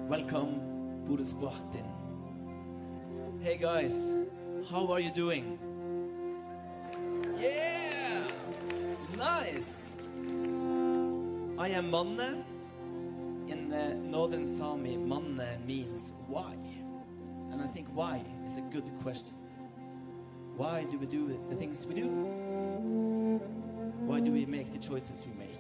Welcome, Buddhisbatin. Hey guys, how are you doing? Yeah! Nice! I am Manne. In Northern Sami, Manne means why. And I think why is a good question. Why do we do the things we do? Why do we make the choices we make?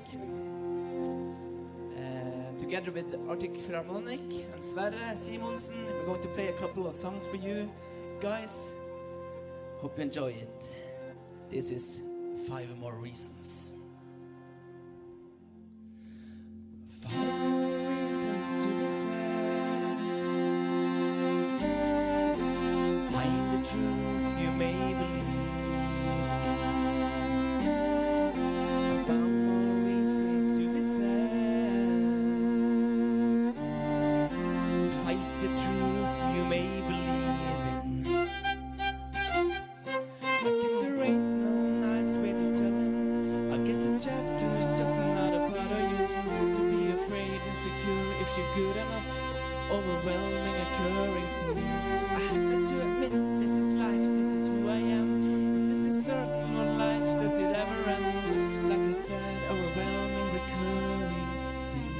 Together with Arctic Philharmonic and Sverre Simonsen, we're going to play a couple of songs for you guys. Hope you enjoy it. This is 5 More Reasons. 5 reasons to be sad. Find the truth you may believe in. I found more reasons to be sad. The truth you may believe in. I guess there ain't no nice way to tell him. I guess this chapter is just not a part of you. To be afraid, insecure if you're good enough. Overwhelming, occurring theme. I had to admit, this is life, this is who I am. Is this the circle of life? Does it ever end? Like I said, overwhelming, recurring theme.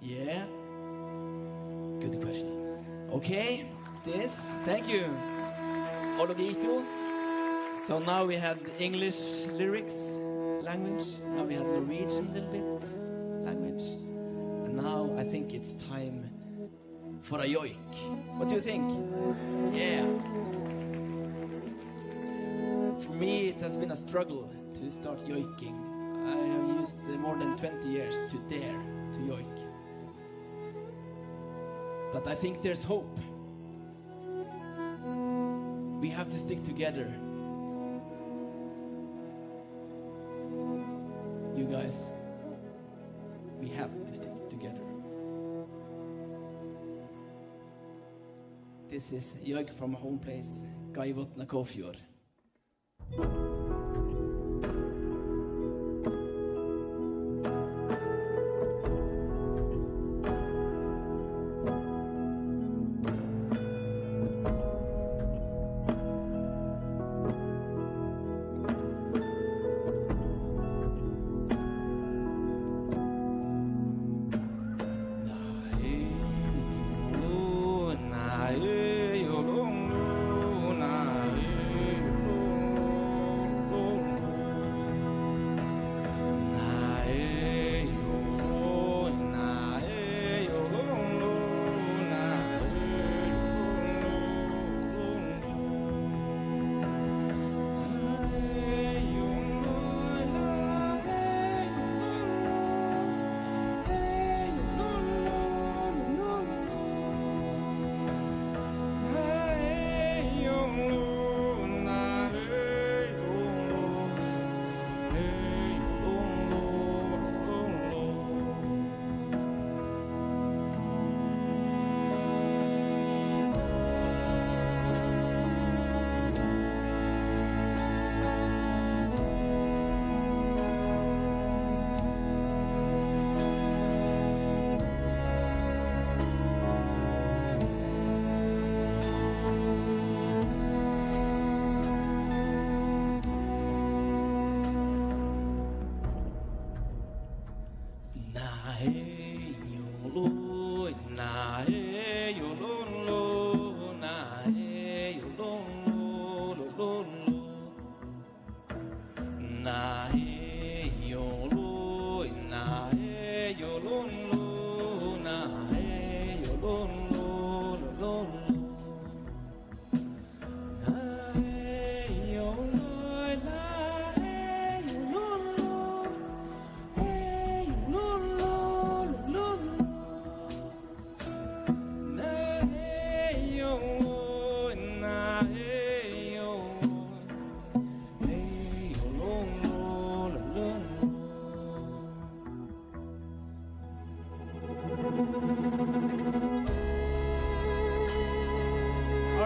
Yeah, good question. Okay, thank you. So now we had English lyrics, language. Now we had Norwegian a little bit, language. And now I think it's time for a yoik. What do you think? Yeah. For me, it has been a struggle to start yoiking. I have used more than 20 years to dare to yoik. But I think there's hope. We have to stick together. You guys, we have to stick together. This is Jörg from my home place, Gaivotna Kofjord.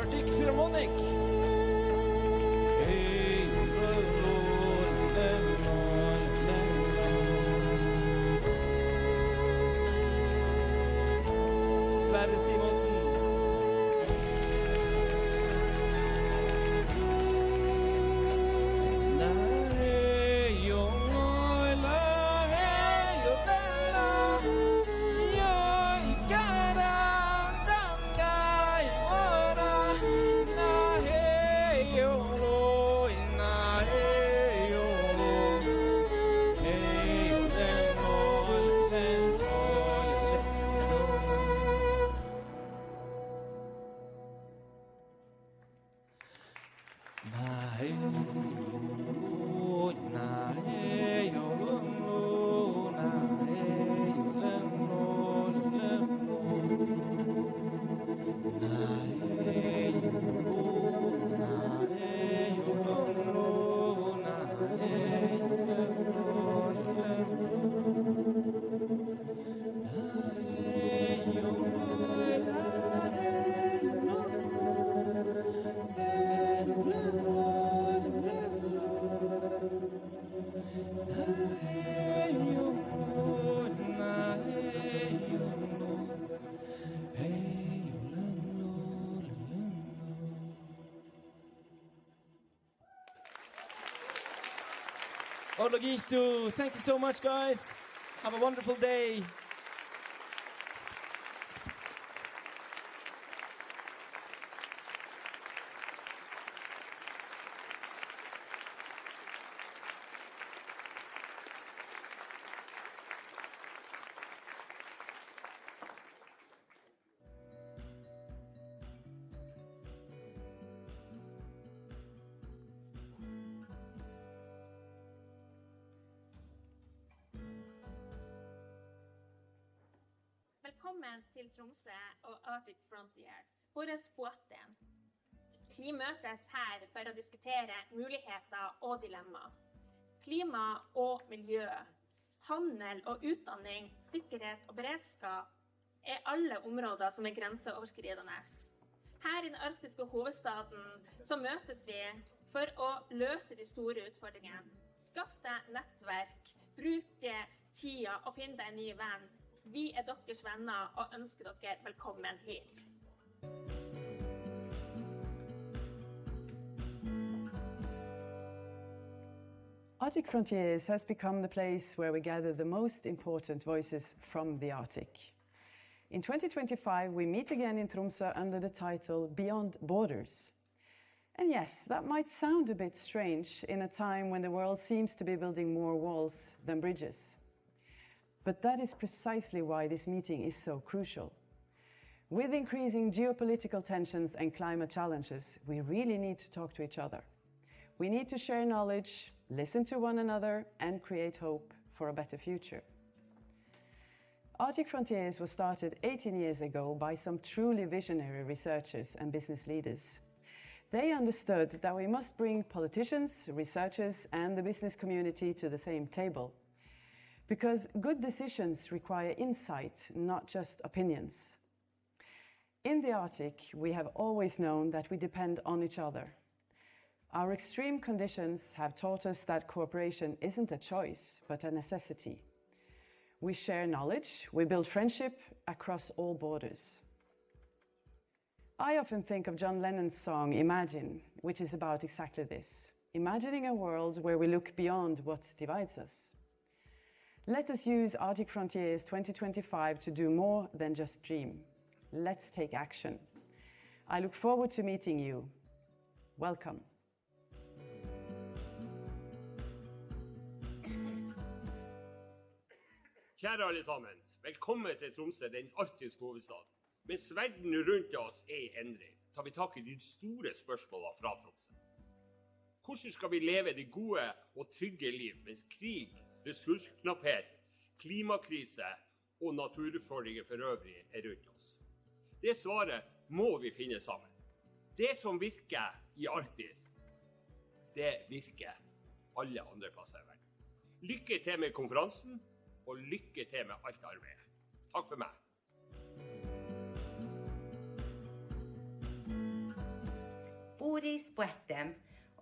Arctic Philharmonic. Hey, Sverre Simonsen. Thank you so much, guys. Have a wonderful day. Velkommen til Tromsø og Arctic Frontiers, vår båtdel. Vi møtes her for å diskutere muligheter og dilemmaer. Klima og miljø, handel og utdanning, sikkerhet og beredskap er alle områder som er grenseoverskridende. Her i den arktiske hovedstaden så møtes vi for å løse de store utfordringene. Skaff deg nettverk, bruke tida og finn deg en ny venn. Vi er deres venner og ønsker dere velkommen hit. Arctic Frontiers has become the place where we gather the most important voices from the Arctic. In 2025, we meet again in Tromsø under the title Beyond Borders. And yes, that might sound a bit strange in a time when the world seems to be building more walls than bridges. But that is precisely why this meeting is so crucial. With increasing geopolitical tensions and climate challenges, we really need to talk to each other. We need to share knowledge, listen to one another, and create hope for a better future. Arctic Frontiers was started 18 years ago by some truly visionary researchers and business leaders. They understood that we must bring politicians, researchers, and the business community to the same table. Because good decisions require insight, not just opinions. In the Arctic, we have always known that we depend on each other. Our extreme conditions have taught us that cooperation isn't a choice, but a necessity. We share knowledge, we build friendship across all borders. I often think of John Lennon's song, Imagine, which is about exactly this. Imagining a world where we look beyond what divides us. Let us use Arctic Frontiers 2025 to do more than just dream. Let's take action. I look forward to meeting you. Welcome. Kjære alle sammen, velkommen til Tromsø, den arktiske hovedstaden. Mens verden rundt oss er i endring, tar vi tak i de store spørsmålene fra Tromsø. Hvordan skal vi leve det gode og trygge liv mens krig, ressursknapphet, klimakrise og naturutfordringer for øvrig er rundt oss? Det svaret må vi finne sammen. Det som virker i Arktis, det virker alle andre plasser i verden. Lykke til med konferansen, og lykke til med alt arbeidet. Takk for meg. Tori Spoetem,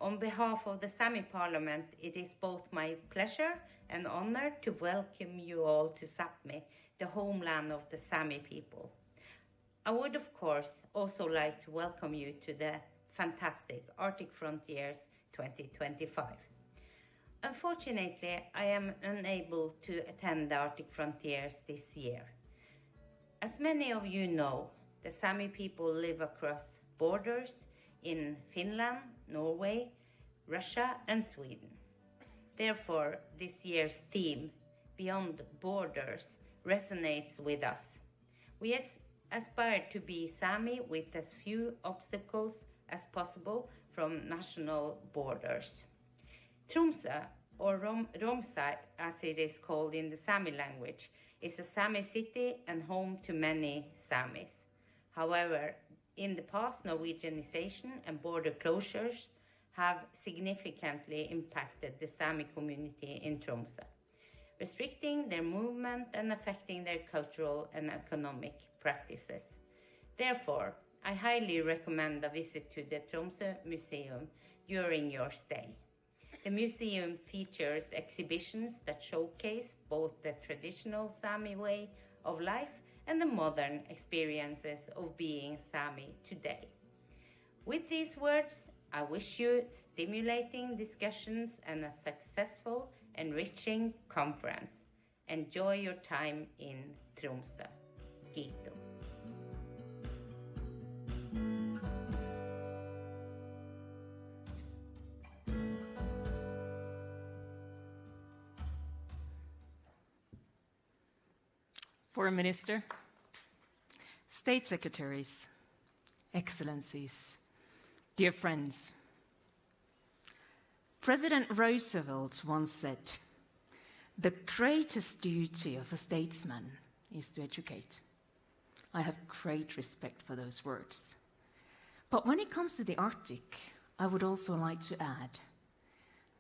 on behalf of the Sami Parliament, it is both my pleasure and honor to welcome you all to Sápmi, the homeland of the Sami people. I would, of course, also like to welcome you to the fantastic Arctic Frontiers 2025. Unfortunately, I am unable to attend the Arctic Frontiers this year. As many of you know, the Sami people live across borders in Finland, Norway, Russia, and Sweden. Therefore, this year's theme, Beyond Borders, resonates with us. We aspire to be Sami with as few obstacles as possible from national borders. Tromsø, or Romsø as it is called in the Sami language, is a Sami city and home to many Samis. However, in the past, Norwegianization and border closures have significantly impacted the Sami community in Tromsø, restricting their movement and affecting their cultural and economic practices. Therefore, I highly recommend a visit to the Tromsø Museum during your stay. The museum features exhibitions that showcase both the traditional Sami way of life and the modern experiences of being Sami today. With these words, I wish you stimulating discussions and a successful, enriching conference. Enjoy your time in Tromsø. Kiitos. Foreign Minister, State Secretaries, Excellencies, dear friends. President Roosevelt once said, "The greatest duty of a statesman is to educate." I have great respect for those words. But when it comes to the Arctic, I would also like to add,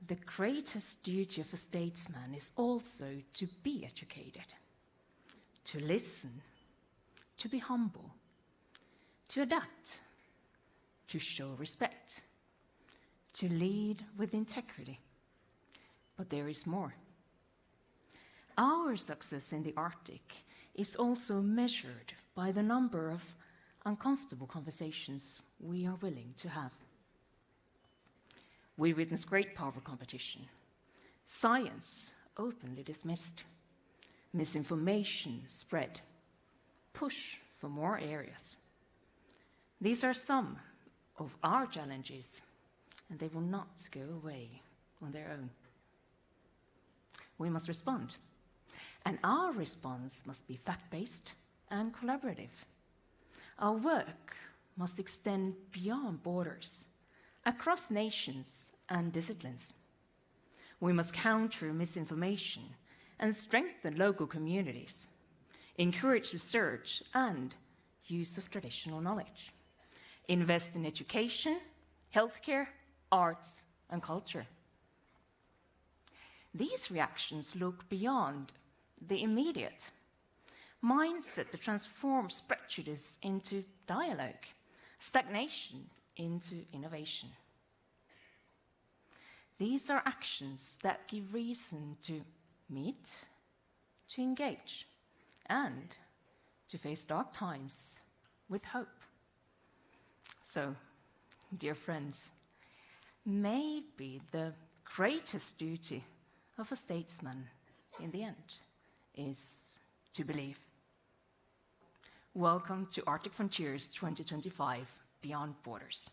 the greatest duty of a statesman is also to be educated, to listen, to be humble, to adapt, to show respect, to lead with integrity. But there is more. Our success in the Arctic is also measured by the number of uncomfortable conversations we are willing to have. We witness great power competition, science openly dismissed, misinformation spread, push for more areas. These are some of our challenges, and they will not go away on their own. We must respond, and our response must be fact-based and collaborative. Our work must extend beyond borders, across nations and disciplines. We must counter misinformation and strengthen local communities, encourage research and use of traditional knowledge, invest in education, healthcare, arts, and culture. These reactions look beyond the immediate. Mindset that transforms prejudice into dialogue, stagnation into innovation. These are actions that give reason to meet, to engage, and to face dark times with hope. So, dear friends, maybe the greatest duty of a statesman in the end is to believe. Welcome to Arctic Frontiers 2025, Beyond Borders.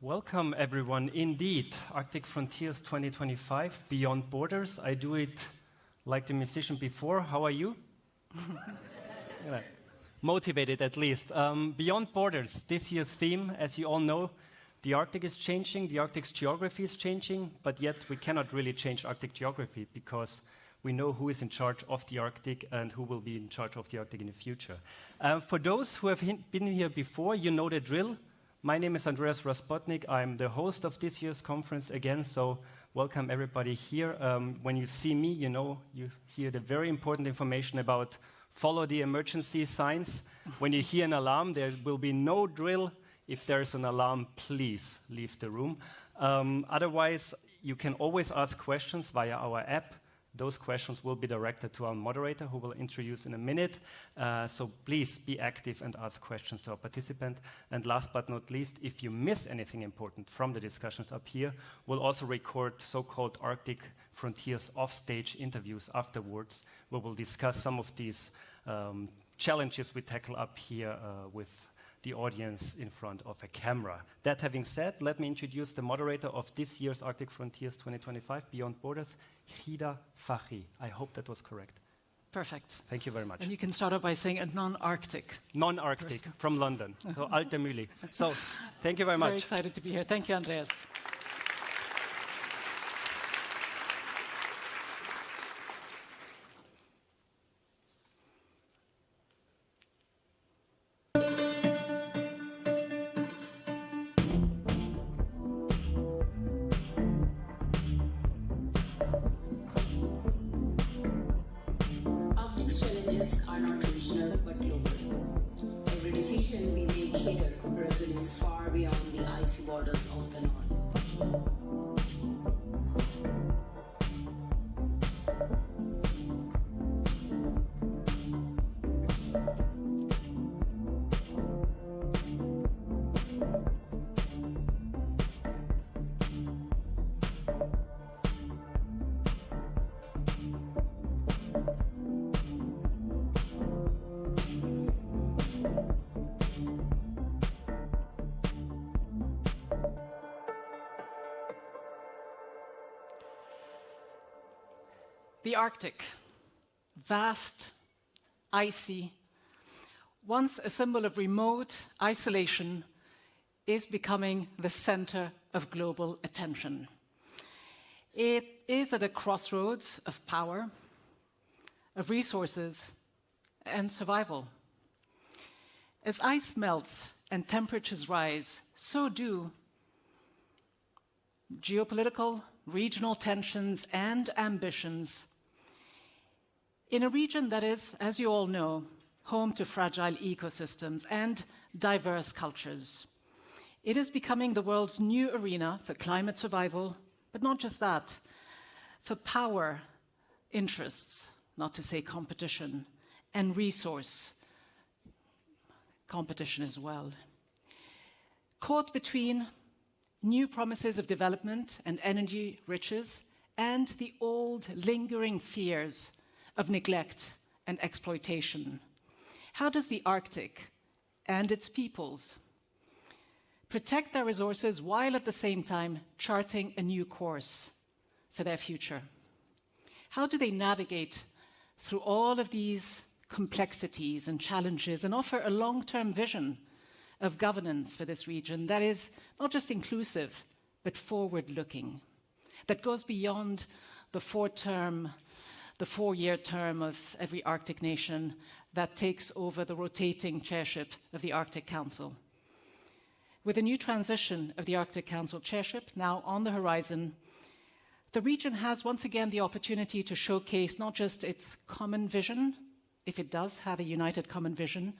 Welcome, everyone. Indeed, Arctic Frontiers 2025, Beyond Borders. I do it like the musician before. How are you? Yeah. Motivated, at least. Beyond Borders, this year's theme, as you all know, the Arctic is changing, the Arctic's geography is changing, but yet we cannot really change Arctic geography because we know who is in charge of the Arctic and who will be in charge of the Arctic in the future. For those who have been here before, you know the drill. My name is Andreas Raspotnik. I'm the host of this year's conference again, so welcome everybody here. When you see me, you know, you hear the very important information about follow the emergency signs. When you hear an alarm, there will be no drill. If there is an alarm, please leave the room. Otherwise, you can always ask questions via our app. Those questions will be directed to our moderator, who will introduce in a minute. So please be active and ask questions to our participant. And last but not least, if you miss anything important from the discussions up here, we'll also record so-called Arctic Frontiers offstage interviews afterwards, where we'll discuss some of these challenges we tackle up here with the audience in front of a camera. That having said, let me introduce the moderator of this year's Arctic Frontiers 2025 Beyond Borders, Ghida Fakhi. I hope that was correct. Perfect. Thank you very much. And you can start off by saying a non-Arctic. Non-Arctic, from London, so Alte Mühle. So, thank you very much. Very excited to be here. Thank you, Andreas. The Arctic, vast, icy, once a symbol of remote isolation, is becoming the center of global attention. It is at a crossroads of power, of resources, and survival. As ice melts and temperatures rise, so do geopolitical, regional tensions, and ambitions in a region that is, as you all know, home to fragile ecosystems and diverse cultures. It is becoming the world's new arena for climate survival, but not just that, for power, interests, not to say competition, and resource competition as well. Caught between new promises of development and energy riches and the old lingering fears of neglect and exploitation. How does the Arctic and its peoples protect their resources while at the same time charting a new course for their future? How do they navigate through all of these complexities and challenges and offer a long-term vision of governance for this region that is not just inclusive, but forward-looking, that goes beyond the four-year term of every Arctic nation that takes over the rotating chairship of the Arctic Council. With a new transition of the Arctic Council chairship now on the horizon, the region has once again the opportunity to showcase not just its common vision, if it does have a united common vision,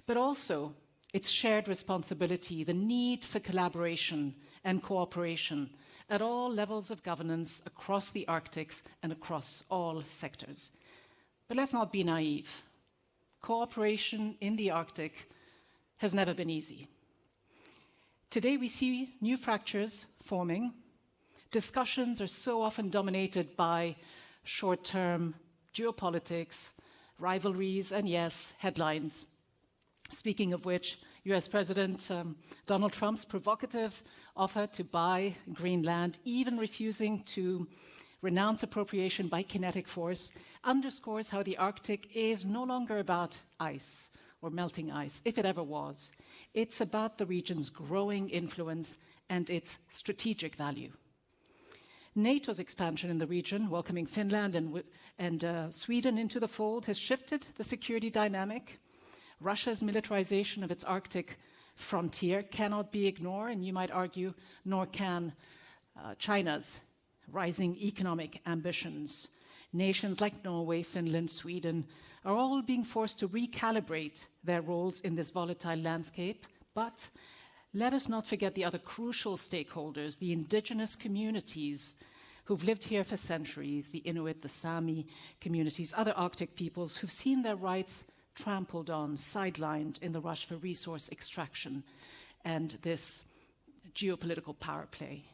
but also its shared responsibility, the need for collaboration and cooperation at all levels of governance across the Arctic and across all sectors. But let's not be naive. Cooperation in the Arctic has never been easy. Today we see new fractures forming. Discussions are so often dominated by short-term geopolitics, rivalries, and yes, headlines. Speaking of which, US President Donald Trump's provocative offer to buy Greenland, even refusing to renounce appropriation by kinetic force, underscores how the Arctic is no longer about ice or melting ice, if it ever was. It's about the region's growing influence and its strategic value. NATO's expansion in the region, welcoming Finland and Sweden into the fold, has shifted the security dynamic. Russia's militarization of its Arctic frontier cannot be ignored, and you might argue, nor can China's rising economic ambitions. Nations like Norway, Finland, Sweden are all being forced to recalibrate their roles in this volatile landscape. But let us not forget the other crucial stakeholders, the indigenous communities who've lived here for centuries, the Inuit, the Sami communities, other Arctic peoples who've seen their rights trampled on, sidelined in the rush for resource extraction and this geopolitical power play.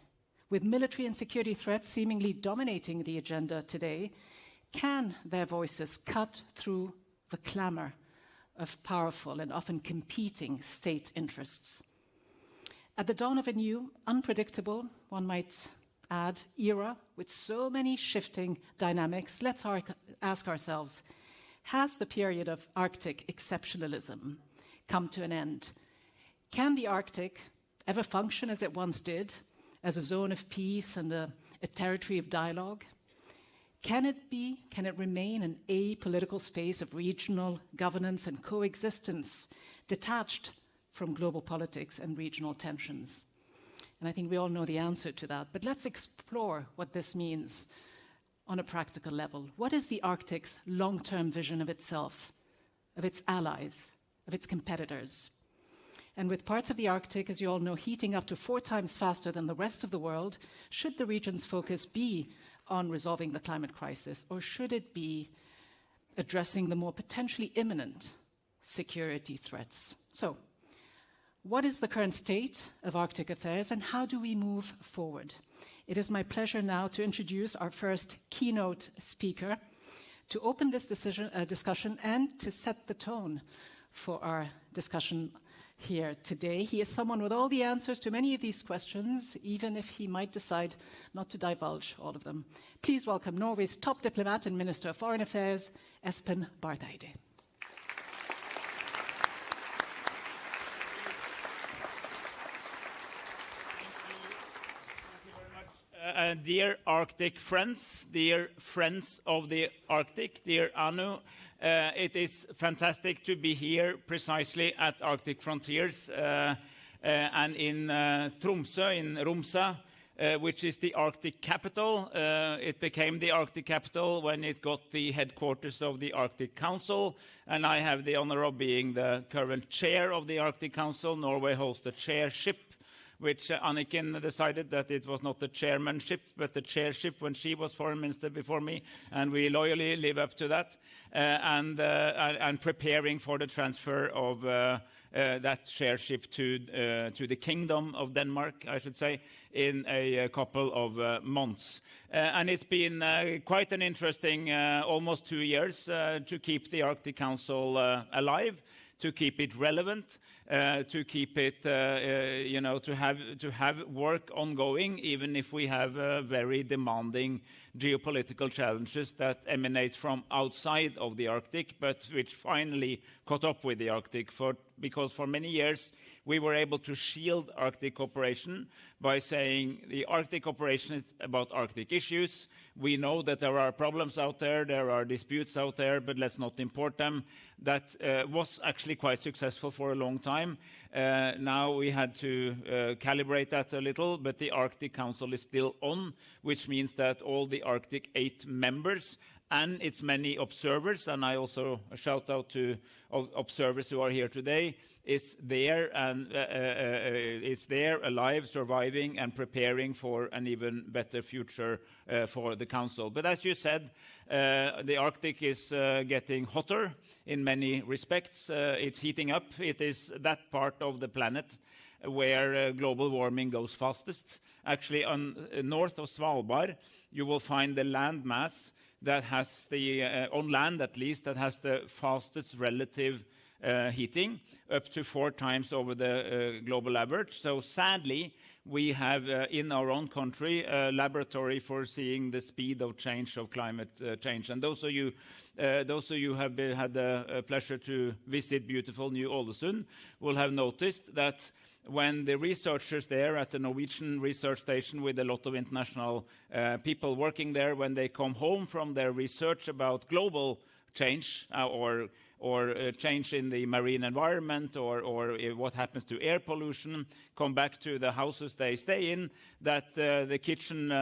With military and security threats seemingly dominating the agenda today, can their voices cut through the clamor of powerful and often competing state interests? At the dawn of a new, unpredictable, one might add, era with so many shifting dynamics, let's ask ourselves, has the period of Arctic exceptionalism come to an end? Can the Arctic ever function as it once did, as a zone of peace and a territory of dialogue? Can it remain an apolitical space of regional governance and coexistence, detached from global politics and regional tensions? And I think we all know the answer to that, but let's explore what this means on a practical level. What is the Arctic's long-term vision of itself, of its allies, of its competitors? And with parts of the Arctic, as you all know, heating up to 4 times faster than the rest of the world, should the region's focus be on resolving the climate crisis, or should it be addressing the more potentially imminent security threats? So, what is the current state of Arctic affairs, and how do we move forward? It is my pleasure now to introduce our first keynote speaker to open this discussion and to set the tone for our discussion here today. He is someone with all the answers to many of these questions, even if he might decide not to divulge all of them. Please welcome Norway's top diplomat and Minister of Foreign Affairs, Espen Barth Eide. Dear Arctic friends, dear friends of the Arctic, dear Anu, it is fantastic to be here precisely at Arctic Frontiers and in Tromsø, in Romsa, which is the Arctic capital. It became the Arctic capital when it got the headquarters of the Arctic Council, and I have the honor of being the current chair of the Arctic Council. Norway holds the chairship, which Anniken decided that it was not the chairmanship, but the chairship when she was foreign minister before me, and we loyally live up to that, and preparing for the transfer of that chairship to the Kingdom of Denmark, I should say, in a couple of months. And it's been quite an interesting almost 2 years to keep the Arctic Council alive, to keep it relevant, to keep it, to have work ongoing, even if we have very demanding geopolitical challenges that emanate from outside of the Arctic, but which finally caught up with the Arctic. Because for many years we were able to shield Arctic cooperation by saying the Arctic cooperation is about Arctic issues. We know that there are problems out there are disputes out there, but let's not import them. That was actually quite successful for a long time. Now we had to calibrate that a little, but the Arctic Council is still on, which means that all the Arctic 8 members and its many observers, and I also shout out to observers who are here today, is there and it's there, alive, surviving, and preparing for an even better future for the Council. But as you said, the Arctic is getting hotter in many respects. It's heating up. It is that part of the planet where global warming goes fastest. Actually, north of Svalbard, you will find the land mass that has the, on land at least, that has the fastest relative heating, up to 4 times over the global average. So sadly, we have in our own country a laboratory for seeing the speed of change of climate change. And those of you who have had the pleasure to visit beautiful New Ålesund will have noticed that when the researchers there at the Norwegian research station, with a lot of international people working there, when they come home from their research about global change or change in the marine environment or what happens to air pollution, come back to the houses they stay in, that the kitchen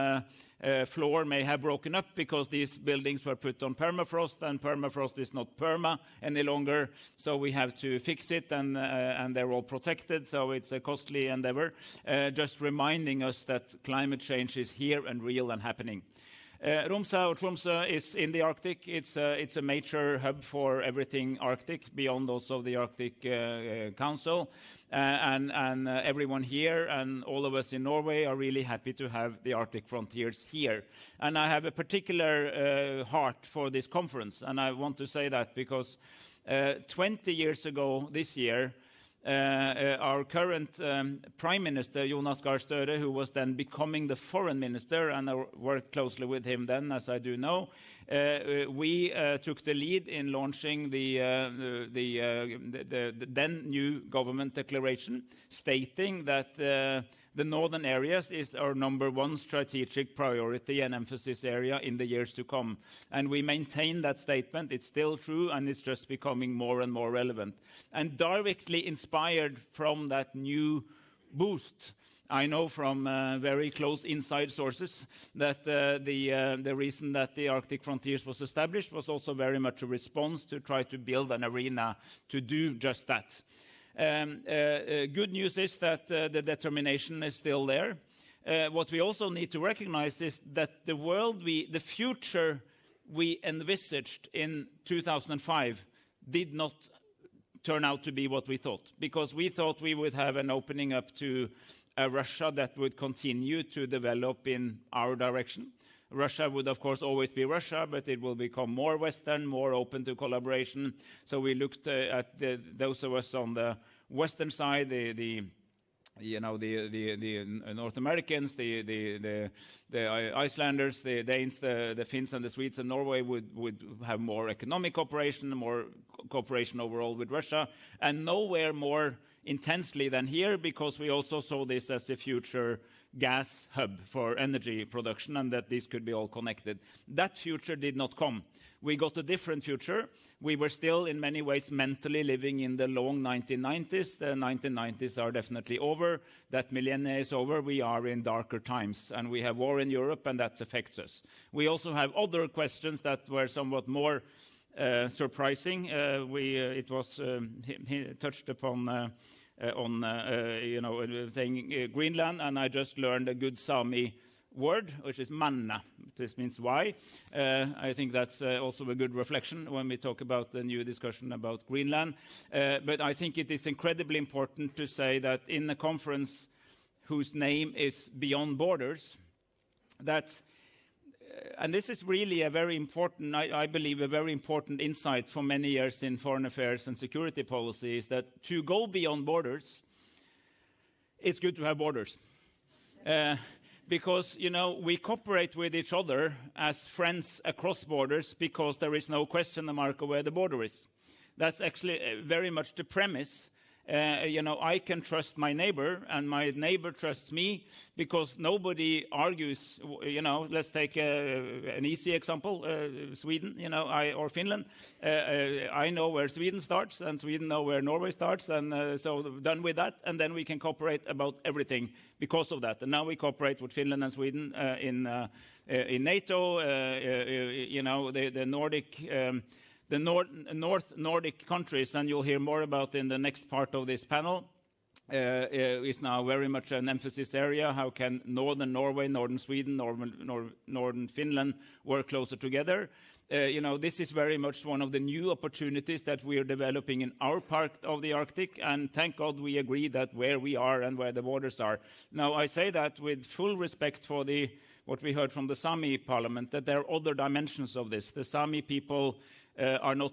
floor may have broken up because these buildings were put on permafrost, and permafrost is not perma any longer, so we have to fix it, and they're all protected, so it's a costly endeavor. Just reminding us that climate change is here and real and happening. Romsa or Tromsø is in the Arctic. It's a major hub for everything Arctic, beyond also the Arctic Council. And everyone here and all of us in Norway are really happy to have the Arctic Frontiers here. And I have a particular heart for this conference, and I want to say that because 20 years ago this year, our current Prime Minister, Jonas Gahr Støre, who was then becoming the Foreign Minister, and I worked closely with him then, as I do know, we took the lead in launching the then new government declaration, stating that the northern areas is our #1 strategic priority and emphasis area in the years to come. And we maintain that statement. It's still true, and it's just becoming more and more relevant. And directly inspired from that new boost, I know from very close inside sources that the reason that the Arctic Frontiers was established was also very much a response to try to build an arena to do just that. Good news is that the determination is still there. What we also need to recognize is that the future we envisaged in 2005 did not turn out to be what we thought, because we thought we would have an opening up to a Russia that would continue to develop in our direction. Russia would, of course, always be Russia, but it will become more Western, more open to collaboration. So we looked at those of us on the Western side, the North Americans, the Icelanders, the Danes, the Finns, and the Swedes, and Norway would have more economic cooperation, more cooperation overall with Russia, and nowhere more intensely than here, because we also saw this as the future gas hub for energy production, and that these could be all connected. That future did not come. We got a different future. We were still in many ways mentally living in the long 1990s. The 1990s are definitely over. That millennia is over. We are in darker times, and we have war in Europe, and that affects us. We also have other questions that were somewhat more surprising. It was touched upon saying Greenland, and I just learned a good Sami word, which is manna. This means why. I think that's also a good reflection when we talk about the new discussion about Greenland. But I think it is incredibly important to say that in a conference whose name is Beyond Borders, that and this is really a very important, I believe, a very important insight for many years in foreign affairs and security policy, is that to go beyond borders, it's good to have borders. Because, we cooperate with each other as friends across borders because there is no question mark of where the border is. That's actually very much the premise. I can trust my neighbor, and my neighbor trusts me, because nobody argues. Let's take an easy example: Sweden, or Finland. I know where Sweden starts, and Sweden know where Norway starts, and so done with that. And then we can cooperate about everything because of that. And now we cooperate with Finland and Sweden in NATO. The Nordic. The North Nordic countries, and you'll hear more about in the next part of this panel, is now very much an emphasis area. How can northern Norway, northern Sweden, northern Finland work closer together? This is very much one of the new opportunities that we are developing in our part of the Arctic, and thank God we agree that where we are and where the borders are. Now, I say that with full respect for what we heard from the Sami parliament, that there are other dimensions of this. The Sami people are not,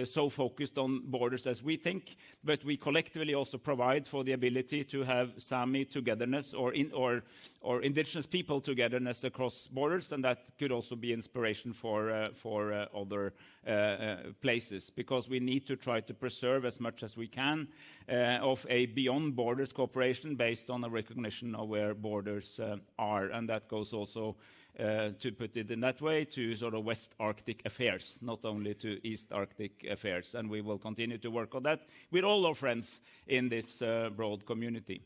so focused on borders as we think, but we collectively also provide for the ability to have Sami togetherness or indigenous people togetherness across borders, and that could also be inspiration for other places, because we need to try to preserve as much as we can of a beyond borders cooperation based on a recognition of where borders are, and that goes also to put it in that way, to sort of West Arctic affairs, not only only to East Arctic affairs. And we will continue to work on that with all our friends in this broad community.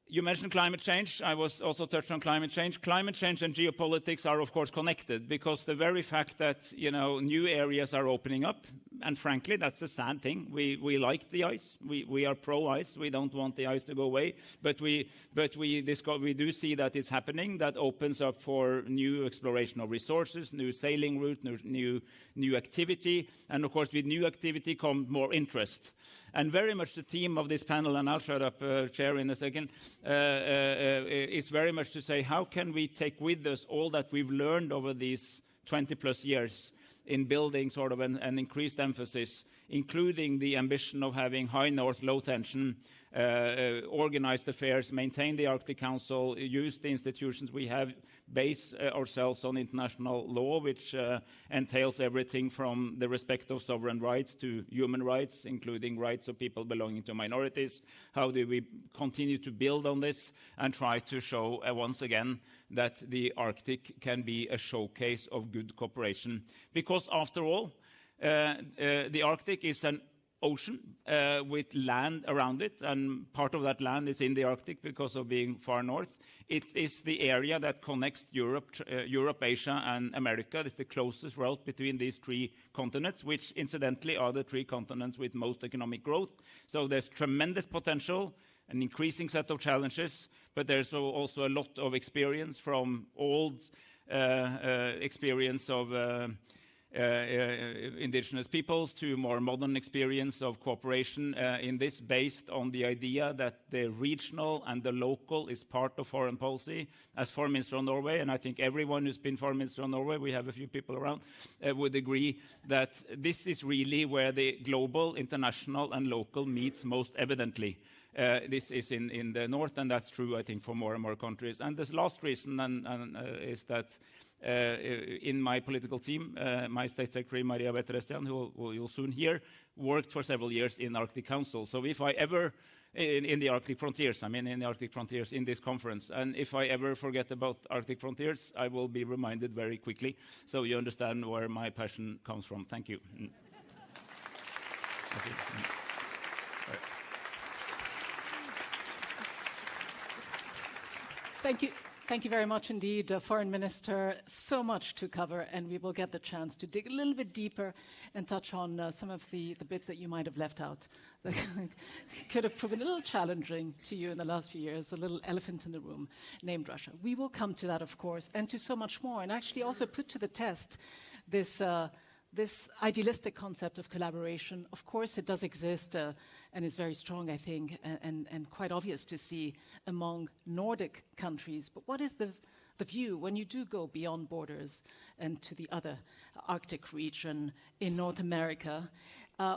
You mentioned climate change. I was also touched on climate change. Climate change and geopolitics are, of course, connected because the very fact that new areas are opening up, and frankly, that's a sad thing. We like the ice. We are pro-ice. We don't want the ice to go away. But we do see that it's happening. That opens up for new exploration of resources, new sailing route, new activity, and of course, with new activity comes more interest. And very much the theme of this panel, and I'll shut up, Chair, in a second, is very much to say, how can we take with us all that we've learned over these 20-plus years in building sort of an increased emphasis, including the ambition of having high north, low tension, organized affairs, maintain the Arctic Council, use the institutions we have, base ourselves on international law, which entails everything from the respect of sovereign rights to human rights, including rights of people belonging to minorities. How do we continue to build on this and try to show once again that the Arctic can be a showcase of good cooperation? Because after all, the Arctic is an ocean with land around it, and part of that land is in the Arctic because of being far north. It is the area that connects Europe, Asia, and America. It's the closest route between these three continents, which incidentally are the three continents with most economic growth. So there's tremendous potential, an increasing set of challenges, but there's also a lot of experience from old experience of indigenous peoples to more modern experience of cooperation in this, based on the idea that the regional and the local is part of foreign policy. As Foreign Minister of Norway, and I think everyone who's been Foreign Minister of Norway, we have a few people around, would agree that this is really where the global, international and local meets most evidently. This is in the north, and that's true, I think, for more and more countries. And this last reason is that in my political team, my State Secretary, Maria Veteresian, who you'll soon hear, worked for several years in Arctic Council. So if I ever, in the Arctic Frontiers, in the Arctic Frontiers in this conference, and if I ever forget about Arctic Frontiers, I will be reminded very quickly, so you understand where my passion comes from. Thank you. Thank you. Thank you very much indeed, Foreign Minister. So much to cover, and we will get the chance to dig a little bit deeper and touch on some of the bits that you might have left out that could have proven a little challenging to you in the last few years, a little elephant in the room named Russia. We will come to that, of course, and to so much more, and actually also put to the test this idealistic concept of collaboration. Of course, it does exist and is very strong, I think, and quite obvious to see among Nordic countries. But what is the view when you do go beyond borders and to the other Arctic region in North America?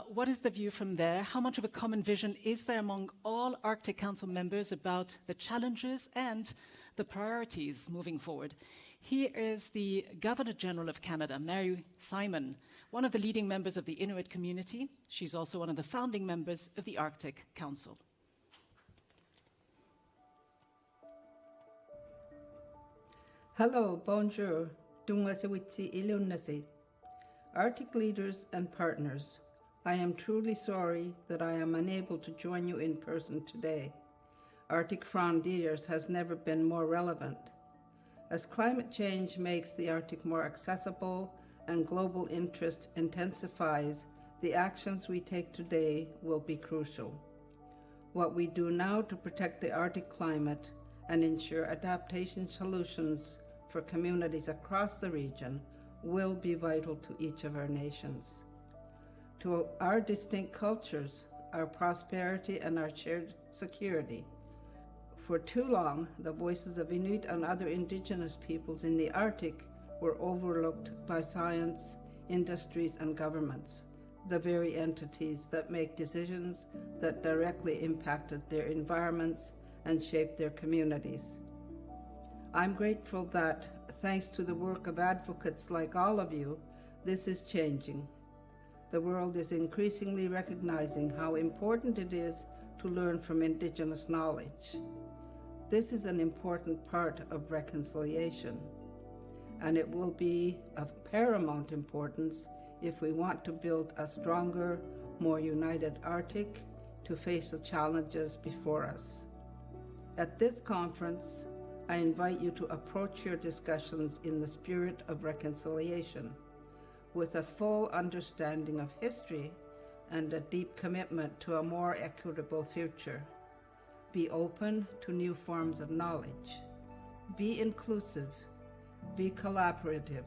What is the view from there? How much of a common vision is there among all Arctic Council members about the challenges and the priorities moving forward? Here is the Governor-General of Canada, Mary Simon, one of the leading members of the Inuit community. She's also one of the founding members of the Arctic Council. Hello, bonjour, Dungasawitsi Ilunasi. Arctic leaders and partners, I am truly sorry that I am unable to join you in person today. Arctic Frontiers has never been more relevant. As climate change makes the Arctic more accessible and global interest intensifies, the actions we take today will be crucial. What we do now to protect the Arctic climate and ensure adaptation solutions for communities across the region will be vital to each of our nations. To our distinct cultures, our prosperity and our shared security. For too long, the voices of Inuit and other indigenous peoples in the Arctic were overlooked by science, industries, and governments, the very entities that make decisions that directly impacted their environments and shaped their communities. I'm grateful that, thanks to the work of advocates like all of you, this is changing. The world is increasingly recognizing how important it is to learn from Indigenous knowledge. This is an important part of reconciliation, and it will be of paramount importance if we want to build a stronger, more united Arctic to face the challenges before us. At this conference, I invite you to approach your discussions in the spirit of reconciliation, with a full understanding of history and a deep commitment to a more equitable future. Be open to new forms of knowledge. Be inclusive. Be collaborative.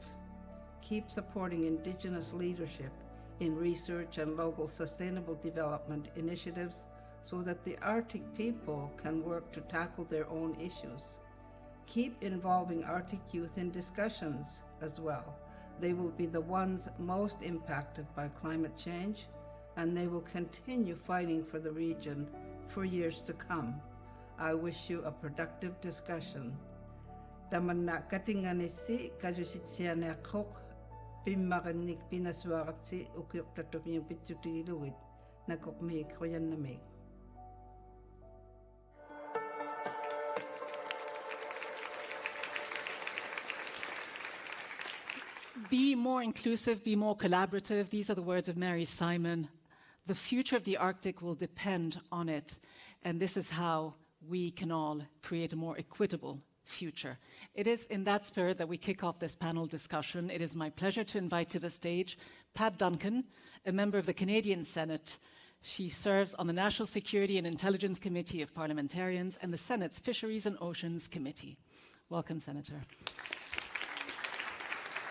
Keep supporting Indigenous leadership in research and local sustainable development initiatives so that the Arctic people can work to tackle their own issues. Keep involving Arctic youth in discussions as well. They will be the ones most impacted by climate change, and they will continue fighting for the region for years to come. I wish you a productive discussion. Tamanna katinganisi kajusitsianeqoq pimmarannik pinasuaratsi ukyuqtatumiu pitsutigiluit nakoqmi qoyannamik. Be more inclusive, be more collaborative. These are the words of Mary Simon. The future of the Arctic will depend on it, and this is how we can all create a more equitable future. It is in that spirit that we kick off this panel discussion. It is my pleasure to invite to the stage Pat Duncan, a member of the Canadian Senate. She serves on the National Security and Intelligence Committee of Parliamentarians and the Senate's Fisheries and Oceans Committee. Welcome, Senator.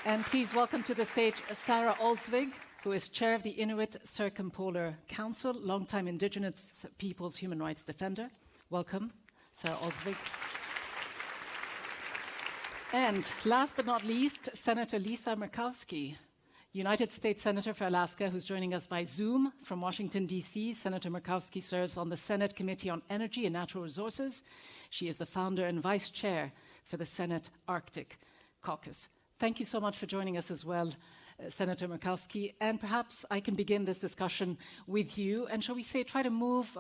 And please welcome to the stage Sarah Olsvig, who is chair of the Inuit Circumpolar Council, longtime Indigenous peoples human rights defender. Welcome, Sarah Olsvig. And last but not least, Senator Lisa Murkowski, United States Senator for Alaska, who's joining us by Zoom from Washington, D.C. Senator Murkowski serves on the Senate Committee on Energy and Natural Resources. She is the founder and vice chair for the Senate Arctic Caucus. Thank you so much for joining us as well, Senator Murkowski. And perhaps I can begin this discussion with you. And shall we say, try to move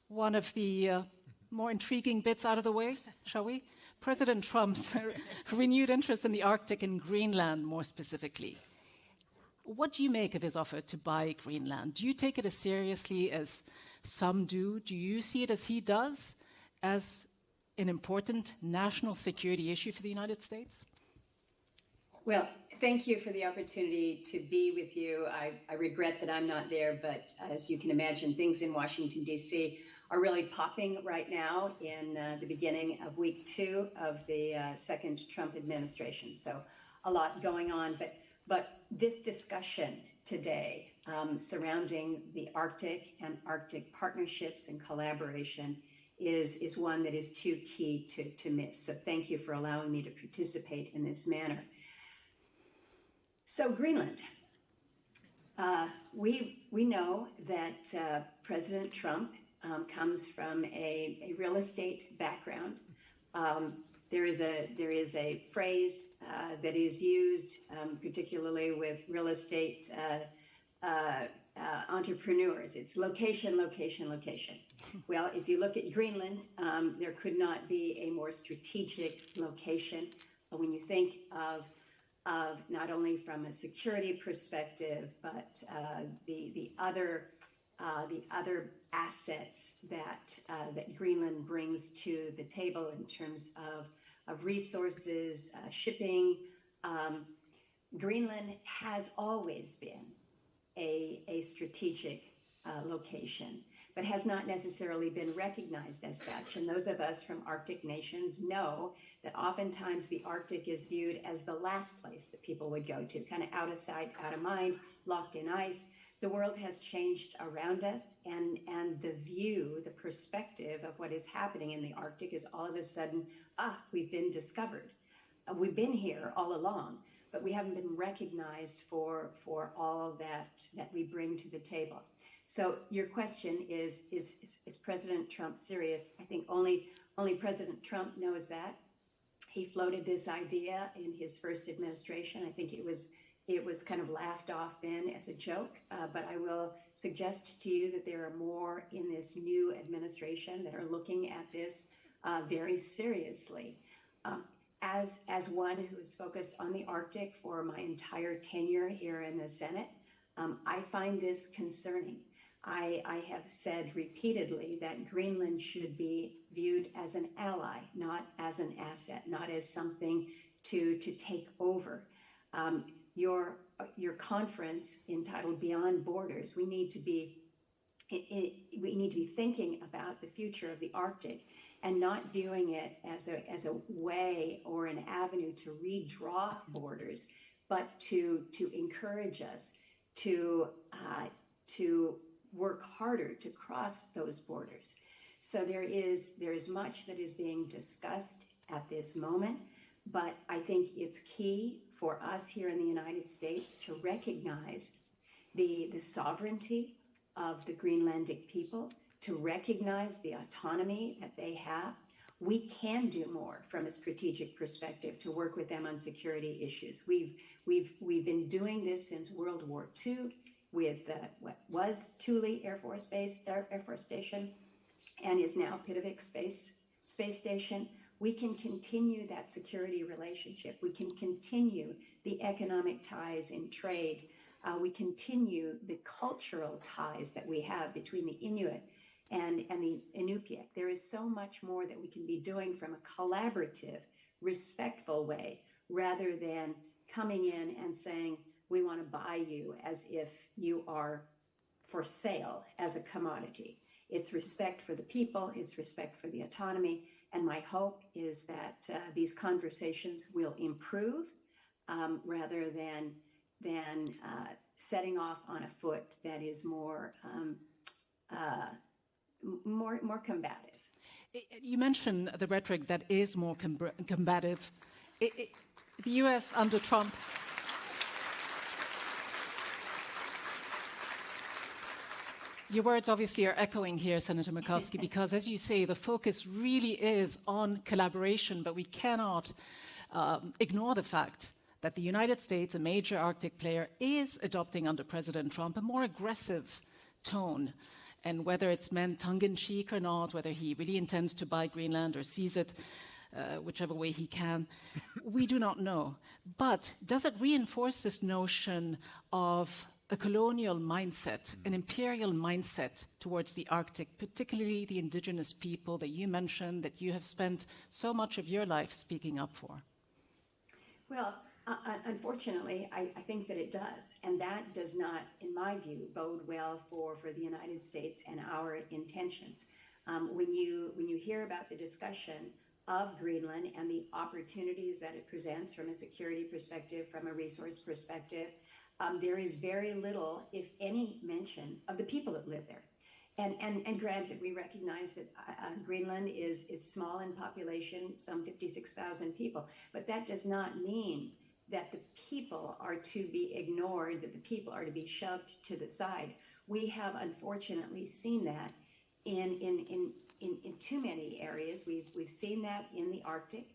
one of the more intriguing bits out of the way, shall we? President Trump's renewed interest in the Arctic and Greenland, more specifically. What do you make of his offer to buy Greenland? Do you take it as seriously as some do? Do you see it as he does, as an important national security issue for the United States? Well, thank you for the opportunity to be with you. I regret that I'm not there, but as you can imagine, things in Washington, D.C. are really popping right now in the beginning of week 2 of the second Trump administration. So a lot going on. But this discussion today surrounding the Arctic and Arctic partnerships and collaboration is one that is too key to miss. So thank you for allowing me to participate in this manner. So Greenland, we know that President Trump comes from a real estate background. There is a phrase that is used particularly with real estate entrepreneurs. It's location, location, location. Well, if you look at Greenland, there could not be a more strategic location when you think of not only from a security perspective, but the other assets that Greenland brings to the table in terms of resources, shipping. Greenland has always been a strategic location, but has not necessarily been recognized as such. And those of us from Arctic nations know that oftentimes the Arctic is viewed as the last place that people would go to, kind of out of sight, out of mind, locked in ice. The world has changed around us, and the view, the perspective of what is happening in the Arctic is all of a sudden, we've been discovered. We've been here all along, but we haven't been recognized for all that we bring to the table. So your question is President Trump serious? I think only President Trump knows that. He floated this idea in his first administration. I think it was kind of laughed off then as a joke, but I will suggest to you that there are more in this new administration that are looking at this very seriously. as one who is focused on the Arctic for my entire tenure here in the Senate, I find this concerning. I have said repeatedly that Greenland should be viewed as an ally, not as an asset, not as something to take over. Your conference entitled Beyond Borders, we need to be thinking about the future of the Arctic and not viewing it as a way or an avenue to redraw borders, but to encourage us to work harder to cross those borders. So there is much that is being discussed at this moment, but I think it's key for us here in the United States to recognize the sovereignty of the Greenlandic people, to recognize the autonomy that they have. We can do more from a strategic perspective to work with them on security issues. We've been doing this since World War II with what was Thule Air Force Station and is now Pitovik Space Station. We can continue that security relationship. We can continue the economic ties in trade. We continue the cultural ties that we have between the Inuit and the Inupiaq. There is so much more that we can be doing from a collaborative, respectful way, rather than coming in and saying, we want to buy you as if you are for sale as a commodity. It's respect for the people, it's respect for the autonomy, and my hope is that these conversations will improve rather than setting off on a foot that is more combative. You mentioned the rhetoric that is more combative. The U.S. under Trump. Your words obviously are echoing here, Senator Murkowski, because as you say, the focus really is on collaboration, but we cannot ignore the fact that the United States, a major Arctic player, is adopting under President Trump a more aggressive tone. And whether it's meant tongue-in-cheek or not, whether he really intends to buy Greenland or seize it, whichever way he can, we do not know. But does it reinforce this notion of a colonial mindset, an imperial mindset towards the Arctic, particularly the indigenous people that you mentioned, that you have spent so much of your life speaking up for? Well, unfortunately, I think that it does. And that does not, in my view, bode well for the United States and our intentions. When you hear about the discussion of Greenland and the opportunities that it presents from a security perspective, from a resource perspective, there is very little, if any, mention of the people that live there. And granted, we recognize that Greenland is small in population, some 56,000 people, but that does not mean that the people are to be ignored, that the people are to be shoved to the side. We have unfortunately seen that in too many areas. We've seen that in the Arctic.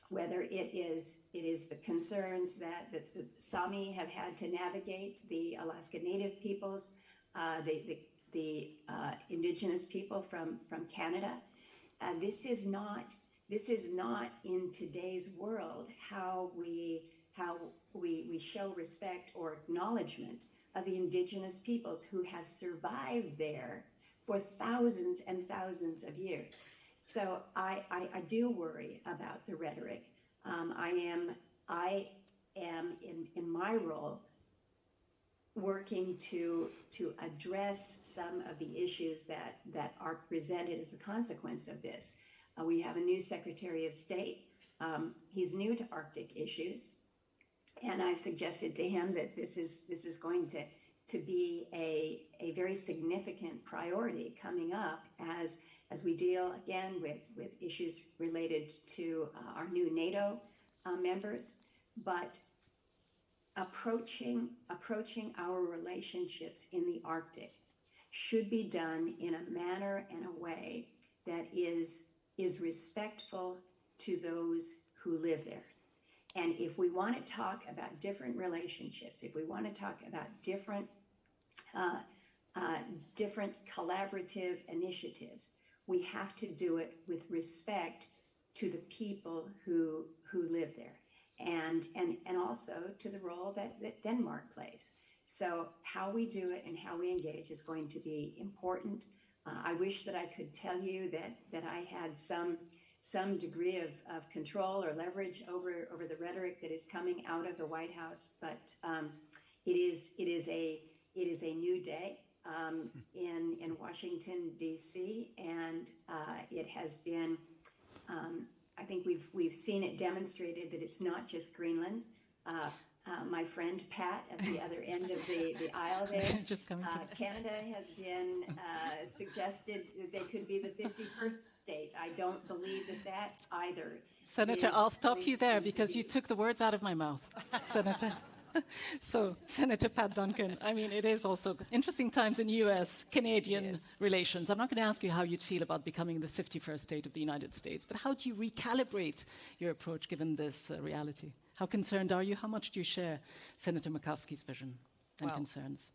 Whether it is the concerns that the Sami have had to navigate, the Alaska Native peoples, the Indigenous people from Canada. This is not in today's world how we show respect or acknowledgement of the Indigenous peoples who have survived there for thousands and thousands of years. So I do worry about the rhetoric. I am in my role working to address some of the issues that are presented as a consequence of this. We have a new Secretary of State. He's new to Arctic issues, and I've suggested to him that this is going to be a very significant priority coming up as we deal again with issues related to our new NATO members, but approaching our relationships in the Arctic should be done in a manner and a way that is respectful to those who live there. And if we want to talk about different relationships, if we want to talk about different collaborative initiatives, we have to do it with respect to the people who live there, and also to the role that Denmark plays. So how we do it and how we engage is going to be important. I wish that I could tell you that I had some degree of control or leverage over the rhetoric that is coming out of the White House, but it is a new day in Washington, D.C., and it has been. I think we've seen it demonstrated that it's not just Greenland. My friend Pat at the other end of the aisle there, Canada has been suggested that they could be the 51st state. I don't believe that either. Senator, I'll stop you there because you took the words out of my mouth, Senator. So, Senator Pat Duncan, I mean, it is also interesting times in U.S.-Canadian relations. I'm not going to ask you how you'd feel about becoming the 51st state of the United States, but how do you recalibrate your approach given this reality? How concerned are you? How much do you share Senator Murkowski's vision and concerns?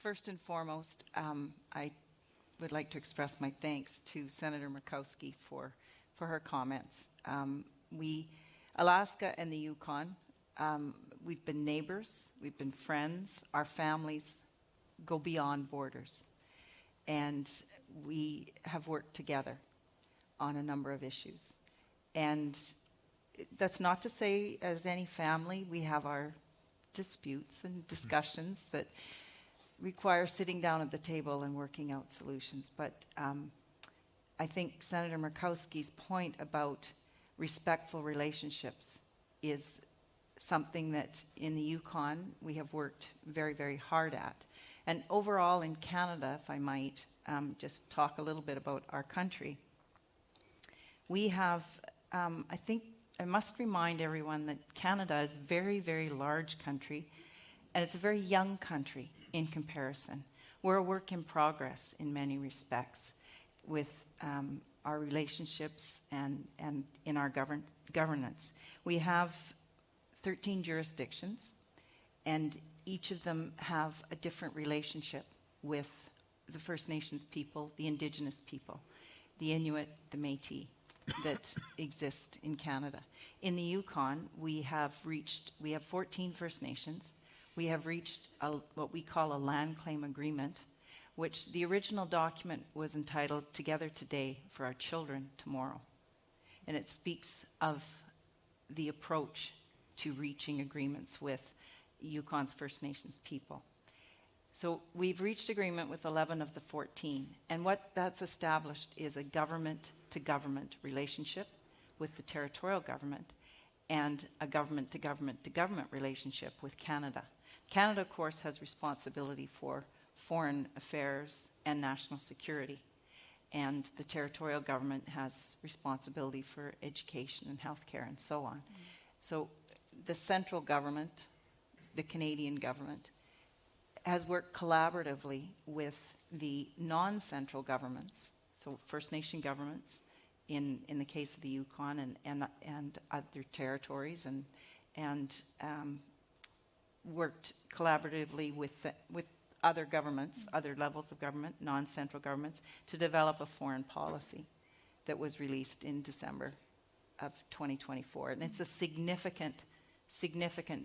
First and foremost, I would like to express my thanks to Senator Murkowski for her comments. Alaska and the Yukon, we've been neighbors, we've been friends, our families go beyond borders. And we have worked together on a number of issues. And that's not to say, as any family, we have our disputes and discussions that require sitting down at the table and working out solutions. But I think Senator Murkowski's point about respectful relationships is something that in the Yukon we have worked very, very hard at. And overall in Canada, if I might just talk a little bit about our country, we have, I think I must remind everyone that Canada is a very, very large country, and it's a very young country in comparison. We're a work in progress in many respects with our relationships and in our governance. We have 13 jurisdictions, and each of them have a different relationship with the First Nations people, the Indigenous people, the Inuit, the Métis that exist in Canada. In the Yukon, we have 14 First Nations. We have reached what we call a land claim agreement, which the original document was entitled Together Today for Our Children Tomorrow. And it speaks of the approach to reaching agreements with Yukon's First Nations people. So we've reached agreement with 11 of the 14. And what that's established is a government-to-government relationship with the territorial government and a government-to-government-to-government relationship with Canada. Canada, of course, has responsibility for foreign affairs and national security. And the territorial government has responsibility for education and healthcare and so on. So the central government, the Canadian government, has worked collaboratively with the non-central governments, so First Nation governments, in the case of the Yukon and other territories, and worked collaboratively with other governments, other levels of government, non-central governments, to develop a foreign policy that was released in December of 2024. And it's a significant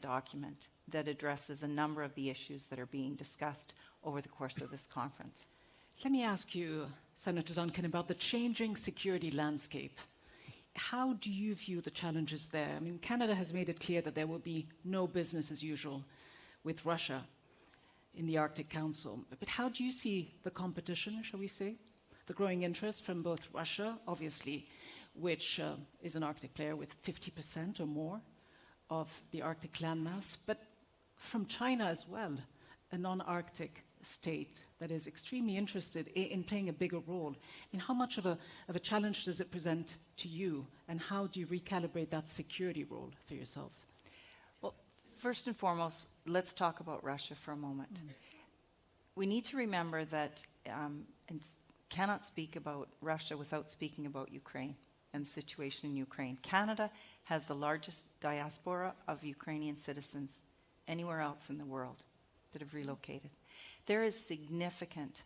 document that addresses a number of the issues that are being discussed over the course of this conference. Let me ask you, Senator Duncan, about the changing security landscape. How do you view the challenges there? I mean, Canada has made it clear that there will be no business as usual with Russia in the Arctic Council. But how do you see the competition, shall we say? The growing interest from both Russia, obviously, which is an Arctic player with 50% or more of the Arctic landmass, but from China as well, a non-Arctic state that is extremely interested in playing a bigger role. I mean, how much of a challenge does it present to you, and how do you recalibrate that security role for yourselves? Well, first and foremost, let's talk about Russia for a moment. We need to remember that and cannot speak about Russia without speaking about Ukraine and the situation in Ukraine. Canada has the largest diaspora of Ukrainian citizens anywhere else in the world that have relocated. There is significant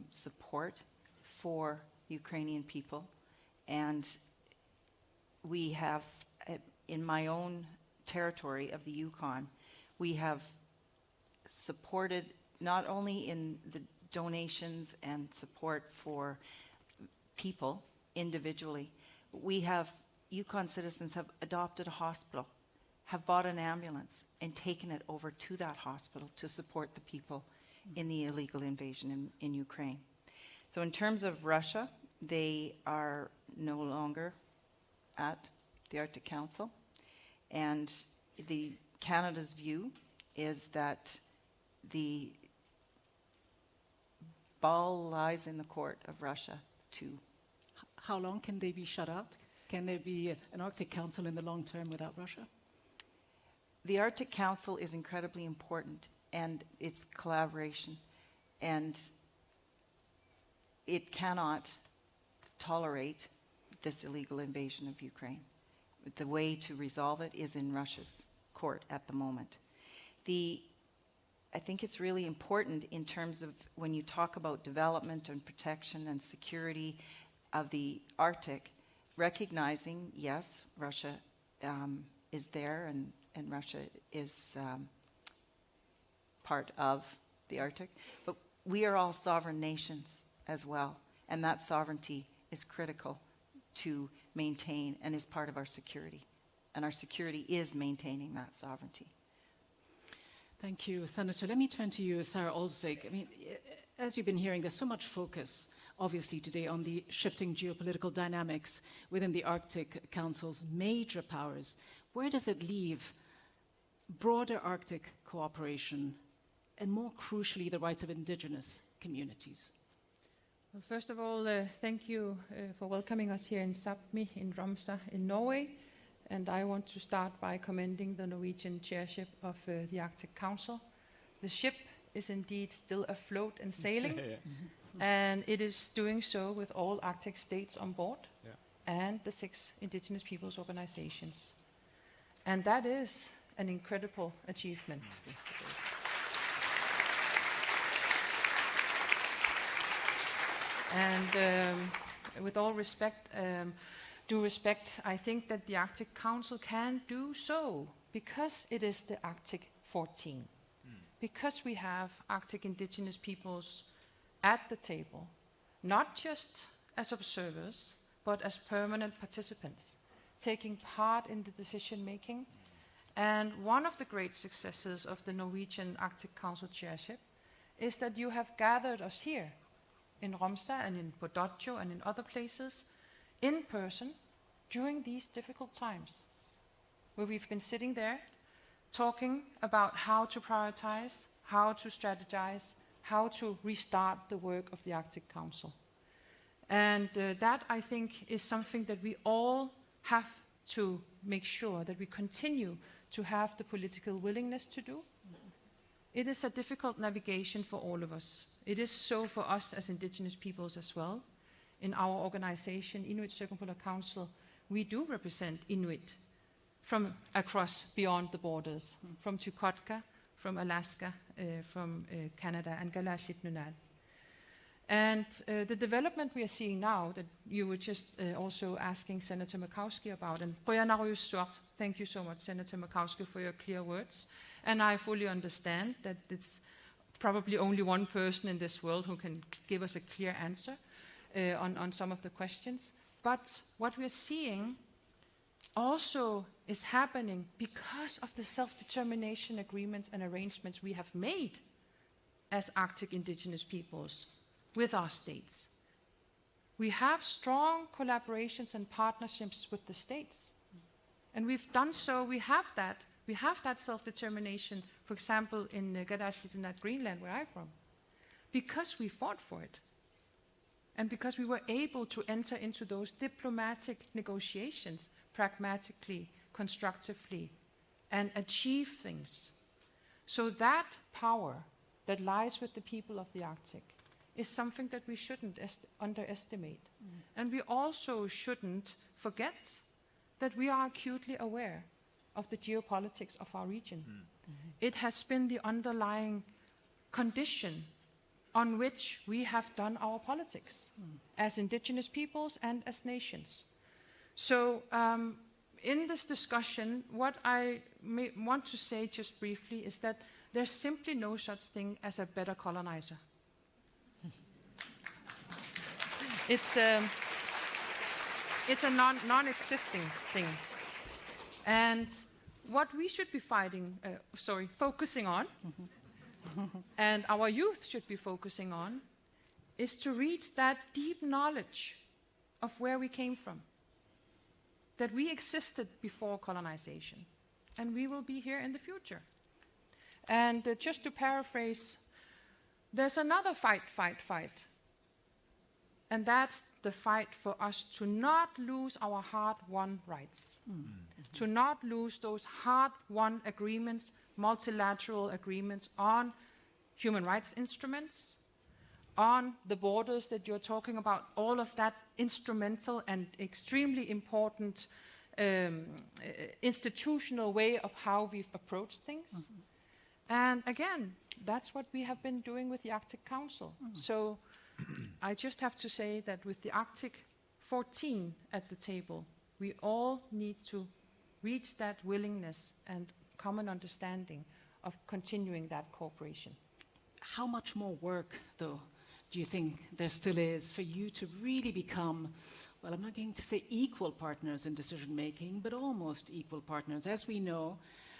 support for Ukrainian people, and we have, in my own territory of the Yukon, we have supported not only in the donations and support for people individually, we have, Yukon citizens have adopted a hospital, have bought an ambulance, and taken it over to that hospital to support the people in the illegal invasion in Ukraine. So in terms of Russia, they are no longer at the Arctic Council, and Canada's view is that the ball lies in the court of Russia to... How long can they be shut out? Can there be an Arctic Council in the long term without Russia? The Arctic Council is incredibly important, and it's collaboration, and it cannot tolerate this illegal invasion of Ukraine. The way to resolve it is in Russia's court at the moment. I think it's really important in terms of when you talk about development and protection and security of the Arctic, recognizing, yes, Russia is there and Russia is part of the Arctic, but we are all sovereign nations as well, and that sovereignty is critical to maintain and is part of our security, and our security is maintaining that sovereignty. Thank you, Senator. Let me turn to you, Sarah Olsvik. I mean, as you've been hearing, there's so much focus, obviously, today on the shifting geopolitical dynamics within the Arctic Council's major powers. Where does it leave broader Arctic cooperation and, more crucially, the rights of Indigenous communities? Well, first of all, thank you for welcoming us here in Sápmi in Tromsø in Norway. And I want to start by commending the Norwegian chairship of the Arctic Council. The ship is indeed still afloat and sailing, and it is doing so with all Arctic states on board and the 6 Indigenous peoples organizations. And that is an incredible achievement. Yes, it is. And with all respect, due respect, I think that the Arctic Council can do so because it is the Arctic 14. Because we have Arctic indigenous peoples at the table, not just as observers, but as permanent participants, taking part in the decision making. And one of the great successes of the Norwegian Arctic Council chairship is that you have gathered us here in Tromsø and in Bodø and in other places in person during these difficult times, where we've been sitting there talking about how to prioritize, how to strategize, how to restart the work of the Arctic Council. And that, I think, is something that we all have to make sure that we continue to have the political willingness to do. It is a difficult navigation for all of us. It is so for us as Indigenous peoples as well. In our organization, Inuit Circumpolar Council, we do represent Inuit from across beyond the borders, from Chukotka, from Alaska, from Canada, and Kalaallit Nunaat. And the development we are seeing now, that you were just also asking Senator Murkowski about, and thank you so much, Senator Murkowski, for your clear words. And I fully understand that it's probably only one person in this world who can give us a clear answer on some of the questions. But what we're seeing also is happening because of the self-determination agreements and arrangements we have made as Arctic indigenous peoples with our states. We have strong collaborations and partnerships with the states. And we've done so, we have that self-determination, for example, in Kalaallit Nunaat, Greenland, where I'm from, because we fought for it. And because we were able to enter into those diplomatic negotiations pragmatically, constructively, and achieve things. So that power that lies with the people of the Arctic is something that we shouldn't underestimate. And we also shouldn't forget that we are acutely aware of the geopolitics of our region. It has been the underlying condition on which we have done our politics as indigenous peoples and as nations. So in this discussion, what I want to say just briefly is that there's simply no such thing as a better colonizer. It's a non-existing thing. And what we should be focusing on, and our youth should be focusing on, is to reach that deep knowledge of where we came from, that we existed before colonization, and we will be here in the future. And just to paraphrase, there's another fight. And that's the fight for us to not lose our hard-won rights, to not lose those hard-won agreements, multilateral agreements on human rights instruments, on the borders that you're talking about, all of that instrumental and extremely important institutional way of how we've approached things. And again, that's what we have been doing with the Arctic Council. So I just have to say that with the Arctic 14 at the table, we all need to reach that willingness and common understanding of continuing that cooperation. How much more work, though, do you think there still is for you to really become, well, I'm not going to say equal partners in decision-making, but almost equal partners? As we know,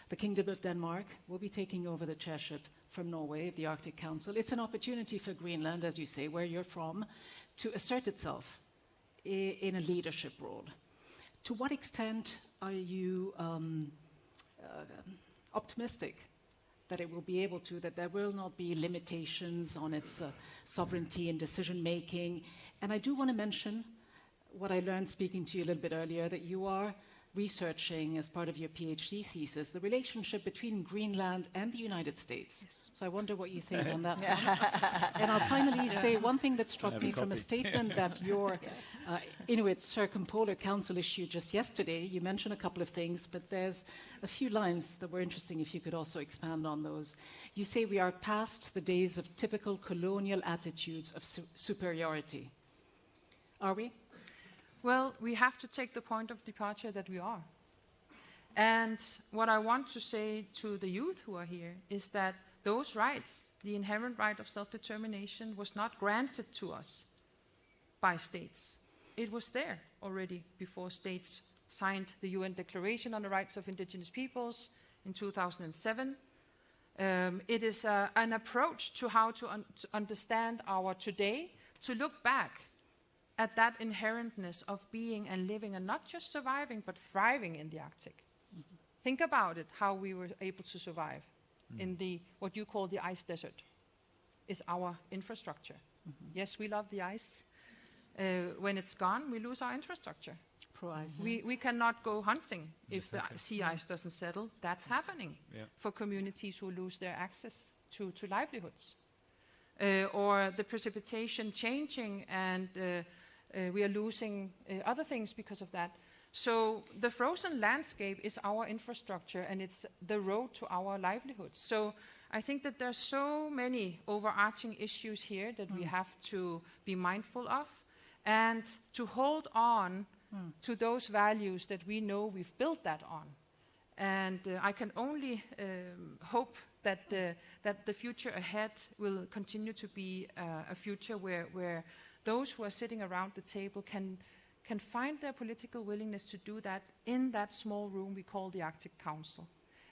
the Kingdom of Denmark will be taking over the chairship from Norway of the Arctic Council. It's an opportunity for Greenland, as you say, where you're from, to assert itself in a leadership role. To what extent are you optimistic that it will be able to, that there will not be limitations on its sovereignty and decision-making? And I do want to mention what I learned speaking to you a little bit earlier, that you are researching as part of your PhD thesis the relationship between Greenland and the United States. Yes. So I wonder what you think on that one. And I'll finally say one thing that struck me from a statement that your Inuit Circumpolar Council issued just yesterday. You mentioned a couple of things, but there's a few lines that were interesting if you could also expand on those. You say we are past the days of typical colonial attitudes of superiority. Are we? Well, we have to take the point of departure that we are. And what I want to say to the youth who are here is that those rights, the inherent right of self-determination, was not granted to us by states. It was there already before states signed the UN Declaration on the Rights of Indigenous Peoples in 2007. It is an approach to how to understand our today, to look back at that inherentness of being and living and not just surviving, but thriving in the Arctic. Think about it, how we were able to survive in the, what you call the ice desert, is our infrastructure. Yes, we love the ice. When it's gone, we lose our infrastructure. We cannot go hunting if the sea ice doesn't settle. That's happening for communities who lose their access to livelihoods. Or the precipitation changing, and we are losing other things because of that. So the frozen landscape is our infrastructure, and it's the road to our livelihoods. So I think that there's so many overarching issues here that we have to be mindful of, and to hold on to those values that we know we've built that on. And I can only hope that the future ahead will continue to be a future where those who are sitting around the table can find their political willingness to do that in that small room we call the Arctic Council,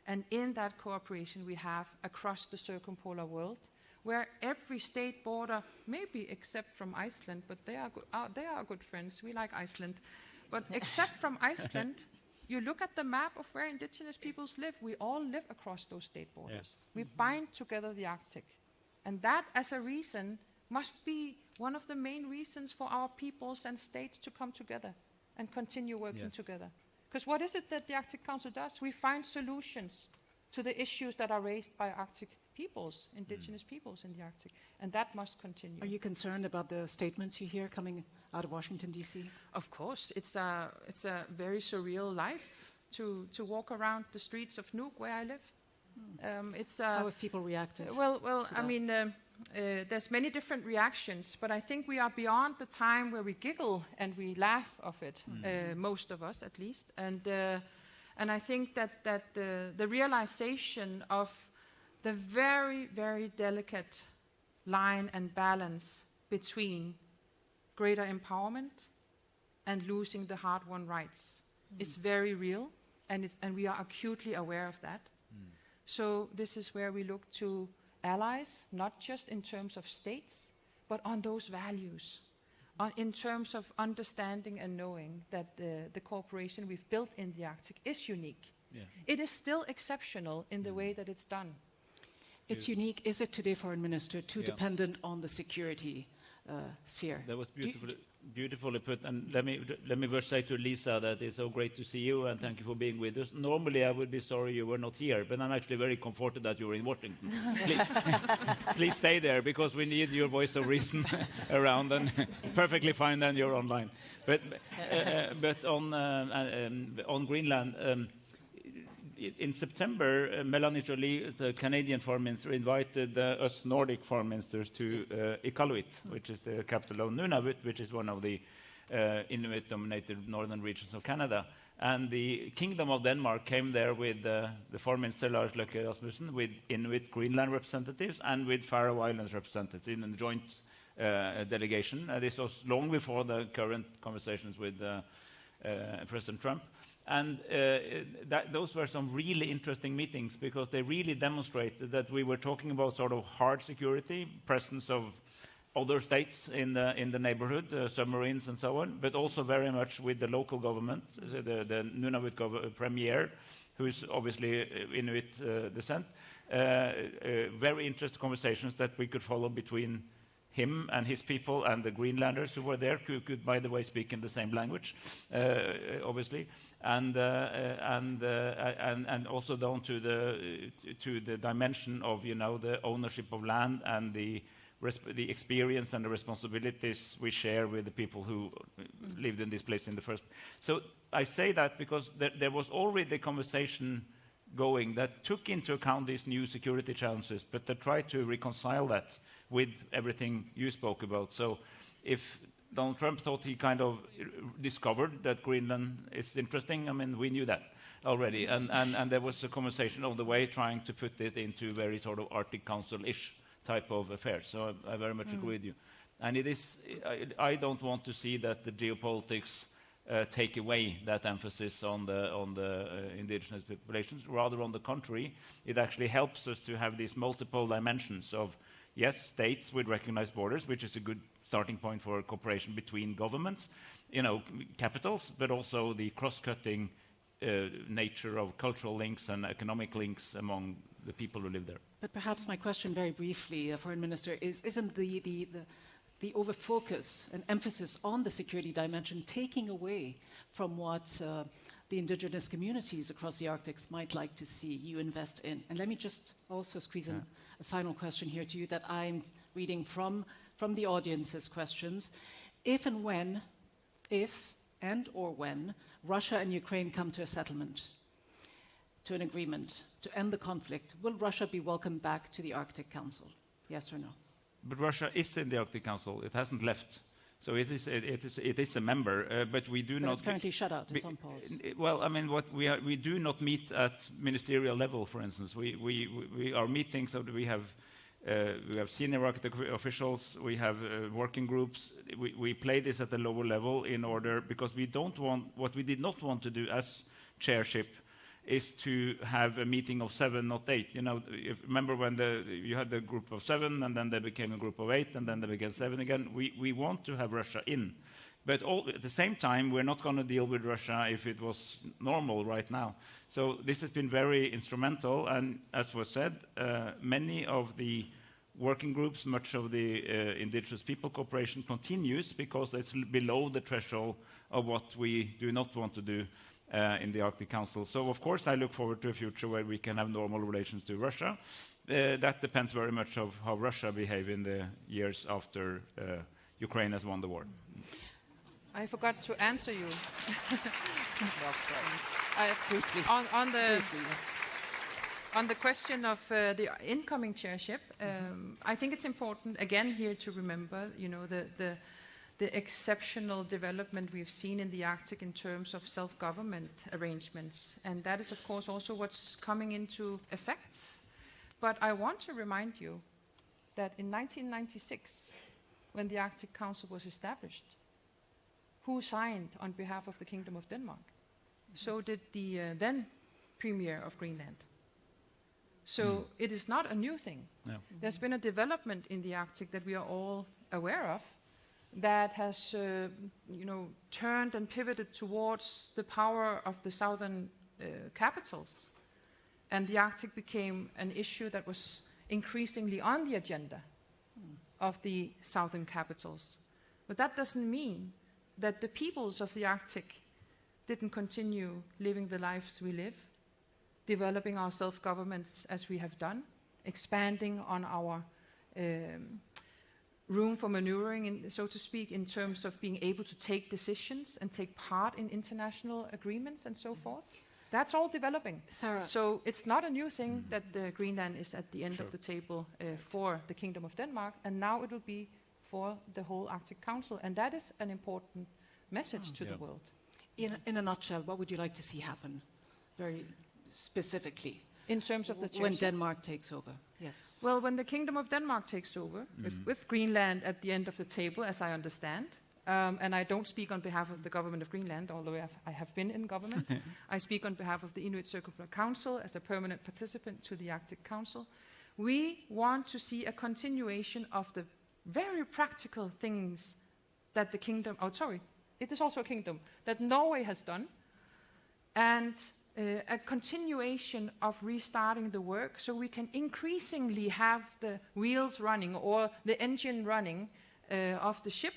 and in that cooperation we have across the circumpolar world, where every state border, maybe except from Iceland, but they are good friends, we like Iceland, but except from Iceland, you look at the map of where indigenous peoples live, we all live across those state borders. We bind together the Arctic. And that, as a reason, must be one of the main reasons for our peoples and states to come together and continue working together. Because what is it that the Arctic Council does? We find solutions to the issues that are raised by Arctic peoples, indigenous peoples in the Arctic. And that must continue. Are you concerned about the statements you hear coming out of Washington, D.C.? Of course. It's a very surreal life to walk around the streets of Nuuk, where I live. How have people reacted? Well, I mean, there's many different reactions, but I think we are beyond the time where we giggle and we laugh of it, most of us at least. And I think that the realization of the very, very delicate line and balance between greater empowerment and losing the hard-won rights is very real, and we are acutely aware of that. So this is where we look to allies, not just in terms of states, but on those values, in terms of understanding and knowing that the cooperation we've built in the Arctic is unique. Yeah. It is still exceptional in the way that it's done. It's unique. Is it today, Foreign Minister, too dependent on the security sphere? That was beautifully put. And let me first say to Lisa that it's so great to see you and thank you for being with us. Normally, I would be sorry you were not here, but I'm actually very comforted that you're in Washington. Please stay there because we need your voice of reason around, and perfectly fine then you're online. But on Greenland. In September, Melanie Joly, the Canadian Foreign Minister, invited us Nordic Foreign Ministers to Iqaluit, which is the capital of Nunavut, which is one of the Inuit-dominated northern regions of Canada. And the Kingdom of Denmark came there with the Foreign Minister Lars Løkke Rasmussen, with Inuit Greenland representatives and with Faroe Islands representatives in a joint delegation. This was long before the current conversations with President Trump. And those were some really interesting meetings because they really demonstrated that we were talking about sort of hard security, presence of other states in the neighborhood, submarines and so on, but also very much with the local government, the Nunavut premier, who is obviously Inuit descent. Very interesting conversations that we could follow between him and his people and the Greenlanders who were there, who could, by the way, speak in the same language, obviously, and also down to the dimension of the ownership of land and the experience and the responsibilities we share with the people who lived in this place in the first. So I say that because there was already a conversation going that took into account these new security challenges, but they tried to reconcile that with everything you spoke about. So if Donald Trump thought he kind of discovered that Greenland is interesting, I mean, we knew that already. And there was a conversation on the way trying to put it into very sort of Arctic Council-ish type of affair. So I very much agree with you. And it is, I don't want to see that the geopolitics take away that emphasis on the indigenous populations. Rather, on the contrary, it actually helps us to have these multiple dimensions of, yes, states with recognized borders, which is a good starting point for cooperation between governments, capitals, but also the cross-cutting nature of cultural links and economic links among the people who live there. But perhaps my question very briefly, Foreign Minister, isn't the over-focus and emphasis on the security dimension taking away from what the indigenous communities across the Arctic might like to see you invest in? And let me just also squeeze in a final question here to you that I'm reading from the audience's questions. If and when Russia and Ukraine come to a settlement, to an agreement, to end the conflict, will Russia be welcomed back to the Arctic Council? Yes or no? But Russia is in the Arctic Council. It hasn't left. So it is a member, but we do not... It's currently shut out. It's on pause. Well, I mean, we do not meet at ministerial level, for instance. We are meeting, so that we have senior Arctic officials, we have working groups. We play this at the lower level in order, because we don't want... What we did not want to do as chairship is to have a meeting of 7, not 8. Remember when you had the group of 7, and then they became a group of 8, and then they became 7 again. We want to have Russia in. But at the same time, we're not going to deal with Russia if it was normal right now. So this has been very instrumental, and as was said, many of the working groups, much of the indigenous people cooperation continues because it's below the threshold of what we do not want to do in the Arctic Council. So, of course, I look forward to a future where we can have normal relations to Russia. That depends very much on how Russia behave in the years after Ukraine has won the war. I forgot to answer you. On the question of the incoming chairship, I think it's important again here to remember, the exceptional development we've seen in the Arctic in terms of self-government arrangements, and that is of course also what's coming into effect. But I want to remind you that in 1996, when the Arctic Council was established, who signed on behalf of the Kingdom of Denmark? So did the then Premier of Greenland. So it is not a new thing. No. There's been a development in the Arctic that we are all aware of that has turned and pivoted towards the power of the southern capitals. And the Arctic became an issue that was increasingly on the agenda of the southern capitals. But that doesn't mean that the peoples of the Arctic didn't continue living the lives we live, developing our self-governments as we have done, expanding on our room for maneuvering, so to speak, in terms of being able to take decisions and take part in international agreements and so forth. That's all developing. Sarah. So it's not a new thing that Greenland is at the end of the table for the Kingdom of Denmark, and now it will be for the whole Arctic Council, and that is an important message to the world. In a nutshell, what would you like to see happen, very specifically? In terms of the chairship? When Denmark takes over, yes. Well, when the Kingdom of Denmark takes over, with Greenland at the end of the table, as I understand, and I don't speak on behalf of the government of Greenland, although I have been in government. I speak on behalf of the Inuit Circumpolar Council as a permanent participant to the Arctic Council. We want to see a continuation of the very practical things that the kingdom, it is also a kingdom, that Norway has done, and a continuation of restarting the work so we can increasingly have the wheels running or the engine running of the ship,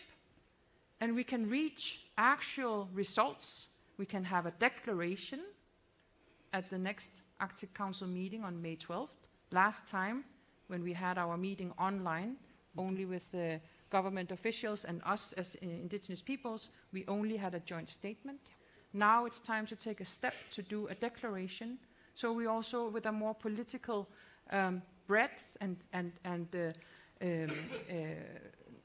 and we can reach actual results. We can have a declaration at the next Arctic Council meeting on May 12th. Last time, when we had our meeting online, only with the government officials and us as indigenous peoples, we only had a joint statement. Now it's time to take a step to do a declaration. So we also, with a more political breadth and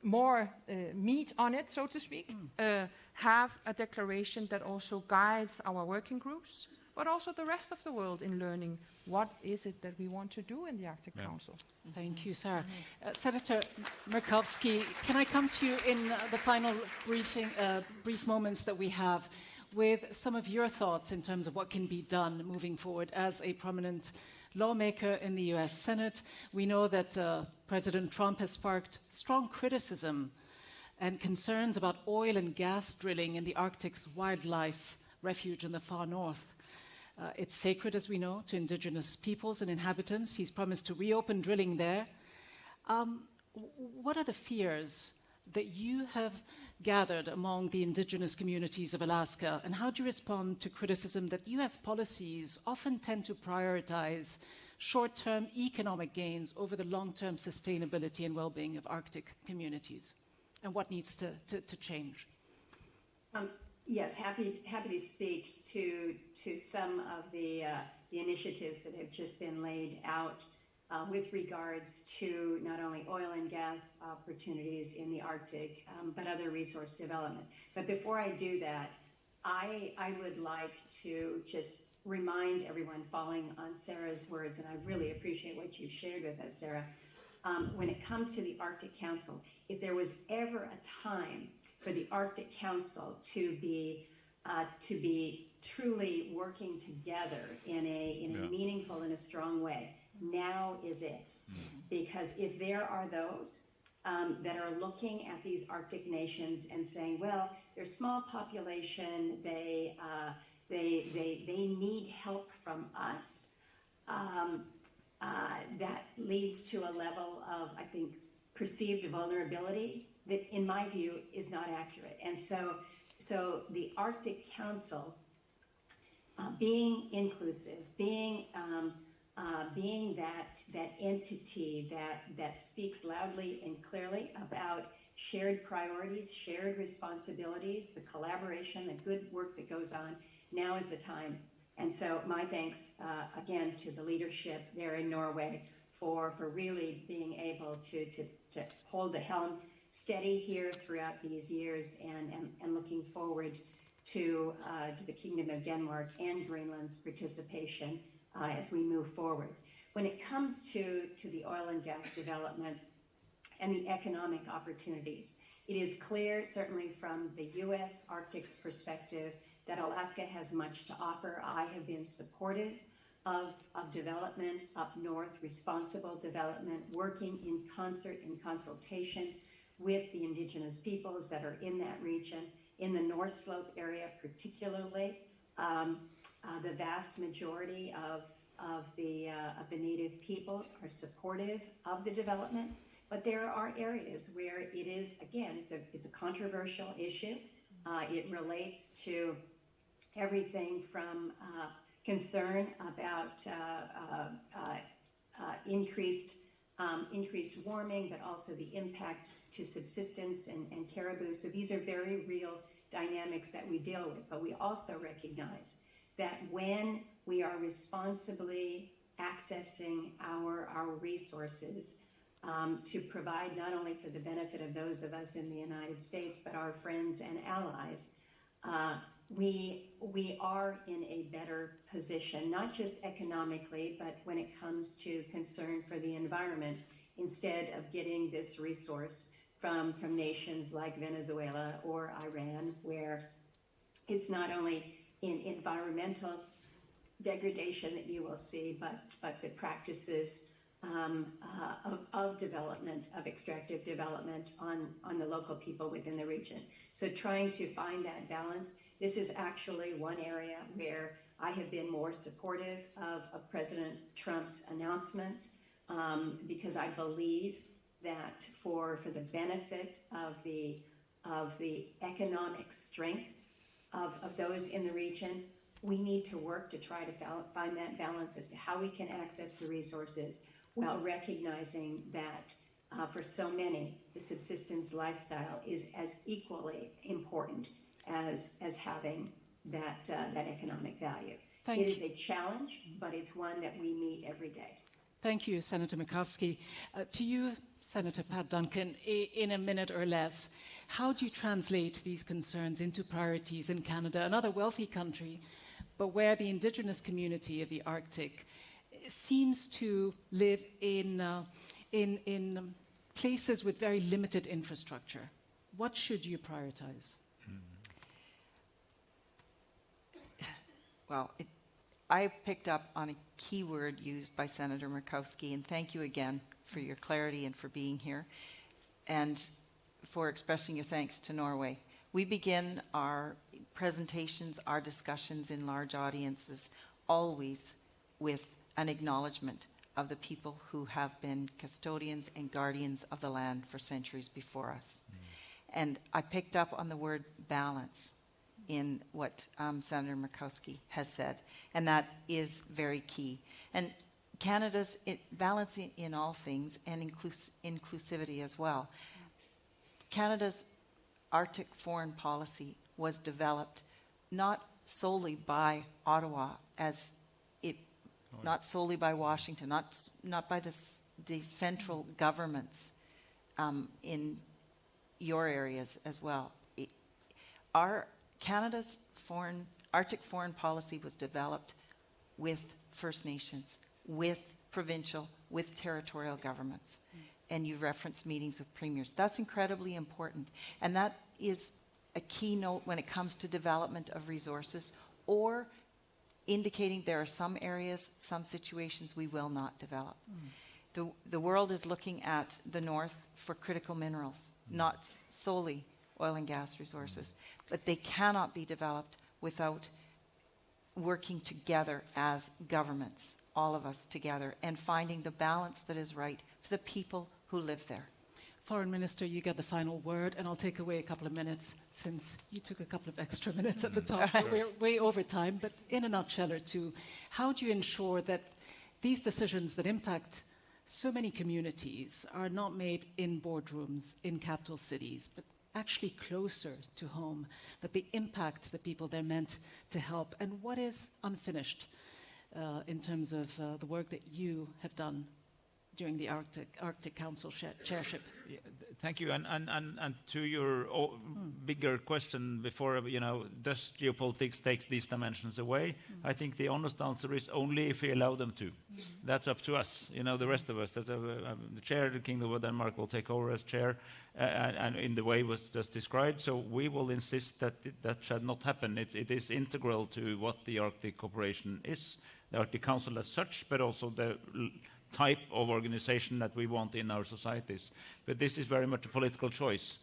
more meat on it, so to speak, have a declaration that also guides our working groups, but also the rest of the world in learning what is it that we want to do in the Arctic Council. Thank you, Sarah. Senator Murkowski, can I come to you in the final brief moments that we have with some of your thoughts in terms of what can be done moving forward as a prominent lawmaker in the US Senate? We know that President Trump has sparked strong criticism and concerns about oil and gas drilling in the Arctic's wildlife refuge in the far north. It's sacred, as we know, to indigenous peoples and inhabitants. He's promised to reopen drilling there. What are the fears that you have gathered among the indigenous communities of Alaska, and how do you respond to criticism that US policies often tend to prioritize short-term economic gains over the long-term sustainability and well-being of Arctic communities? And what needs to change? Yes, happy to speak to some of the initiatives that have just been laid out with regards to not only oil and gas opportunities in the Arctic, but other resource development. But before I do that, I would like to just remind everyone, following on Sarah's words, and I really appreciate what you shared with us, Sarah. When it comes to the Arctic Council, if there was ever a time for the Arctic Council to be truly working together in a meaningful and a strong way, now is it. Because if there are those that are looking at these Arctic nations and saying, well, they're small population, they need help from us, that leads to a level of, I think, perceived vulnerability that, in my view, is not accurate. And so the Arctic Council, being inclusive, being that entity that speaks loudly and clearly about shared priorities, shared responsibilities, the collaboration, the good work that goes on, now is the time. And so my thanks again to the leadership there in Norway for really being able to hold the helm steady here throughout these years, and looking forward to the Kingdom of Denmark and Greenland's participation as we move forward. When it comes to the oil and gas development and the economic opportunities, it is clear, certainly from the U.S. Arctic's perspective, that Alaska has much to offer. I have been supportive of development up north, responsible development, working in concert, in consultation with the Indigenous peoples that are in that region. In the North Slope area particularly, the vast majority of the Native peoples are supportive of the development, but there are areas where it is, again, it's a controversial issue. It relates to everything from concern about increased warming, but also the impacts to subsistence and caribou. So these are very real dynamics that we deal with, but we also recognize that when we are responsibly accessing our resources to provide not only for the benefit of those of us in the United States, but our friends and allies, we are in a better position, not just economically, but when it comes to concern for the environment, instead of getting this resource from nations like Venezuela or Iran, where it's not only in environmental degradation that you will see, but the practices of development, of extractive development on the local people within the region. So trying to find that balance. This is actually one area where I have been more supportive of President Trump's announcements, because I believe that for the benefit of the economic strength of those in the region, we need to work to try to find that balance as to how we can access the resources while recognizing that for so many, the subsistence lifestyle is as equally important as having that economic value. It is a challenge, but it's one that we meet every day. Thank you, Senator Murkowski. To you, Senator Pat Duncan, in a minute or less, how do you translate these concerns into priorities in Canada, another wealthy country, but where the Indigenous community of the Arctic seems to live in places with very limited infrastructure? What should you prioritize? Well, I picked up on a key word used by Senator Murkowski, and thank you again for your clarity and for being here, and for expressing your thanks to Norway. We begin our presentations, our discussions in large audiences, always with an acknowledgement of the people who have been custodians and guardians of the land for centuries before us. And I picked up on the word balance in what Senator Murkowski has said, and that is very key. And Canada's balance in all things, and inclusivity as well. Canada's Arctic foreign policy was developed not solely by Ottawa, not solely by Washington, not by the central governments in your areas as well. Canada's Arctic foreign policy was developed with First Nations, with provincial, with territorial governments. And you referenced meetings with premiers. That's incredibly important. And that is a keynote when it comes to development of resources, or indicating there are some areas, some situations we will not develop. The world is looking at the north for critical minerals, not solely oil and gas resources, but they cannot be developed without working together as governments, all of us together, and finding the balance that is right for the people who live there. Foreign Minister, you get the final word, and I'll take away a couple of minutes since you took a couple of extra minutes at the top. We're way over time, but in a nutshell or two, how do you ensure that these decisions that impact so many communities are not made in boardrooms in capital cities, but actually closer to home, that they impact the people they're meant to help, and what is unfinished in terms of the work that you have done during the Arctic Council chairship? Yeah, thank you. And to your bigger question before, does geopolitics take these dimensions away? I think the honest answer is only if we allow them to. That's up to us, the rest of us. The chair of the Kingdom of Denmark will take over as chair, and in the way was just described. So we will insist that that should not happen. It is integral to what the Arctic cooperation is, the Arctic Council as such, but also the type of organization that we want in our societies. But this is very much a political choice,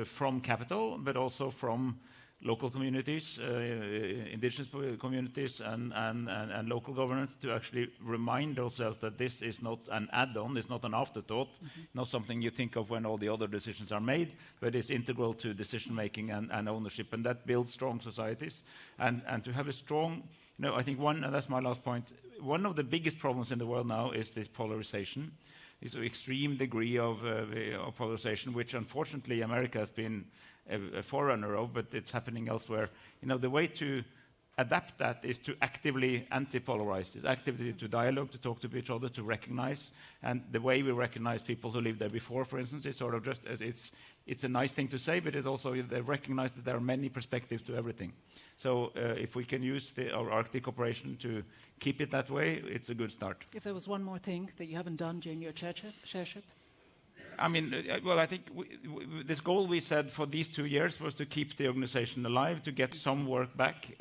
from capital, but also from local communities, indigenous communities, and local governments, to actually remind ourselves that this is not an add-on, it's not an afterthought, not something you think of when all the other decisions are made, but it's integral to decision-making and ownership, and that builds strong societies. And to have a strong, I think and that's my last point, one of the biggest problems in the world now is this polarization. It's an extreme degree of polarization, which unfortunately America has been a forerunner of, but it's happening elsewhere. The way to adapt that is to actively anti-polarize, is actively to dialogue, to talk to each other, to recognize. And the way we recognize people who lived there before, for instance, is sort of just, it's a nice thing to say, but it's also, they recognize that there are many perspectives to everything. So if we can use our Arctic cooperation to keep it that way, it's a good start. If there was one more thing that you haven't done during your chairship? I mean, I think this goal we set for these 2 years was to keep the organization alive, to get some work back.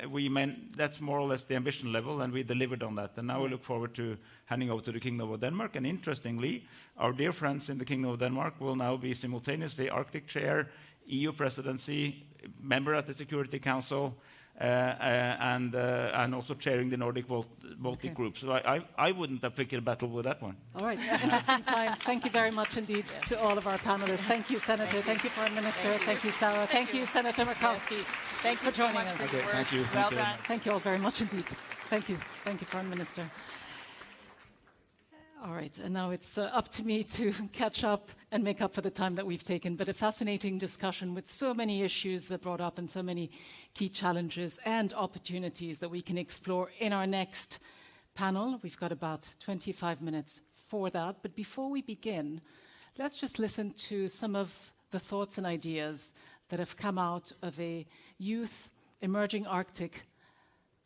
That's more or less the ambition level, and we delivered on that. And now we look forward to handing over to the Kingdom of Denmark. And interestingly, our dear friends in the Kingdom of Denmark will now be simultaneously Arctic chair, EU presidency, member at the Security Council, and also chairing the Nordic Baltic group. So I wouldn't have picked a battle with that one. All right, interesting times. Thank you very much indeed to all of our panelists. Thank you, Senator. Thank you, Foreign Minister. Thank you, Sarah. Thank you, Senator Murkowski. Thank you for joining so much us. for your work. Thank you. Well done. Thank you all very much indeed. Thank you. Thank you, Foreign Minister. All right, and now it's up to me to catch up and make up for the time that we've taken. But a fascinating discussion with so many issues brought up and so many key challenges and opportunities that we can explore in our next panel. We've got about 25 minutes for that. But before we begin, let's just listen to some of the thoughts and ideas that have come out of a Youth Emerging Arctic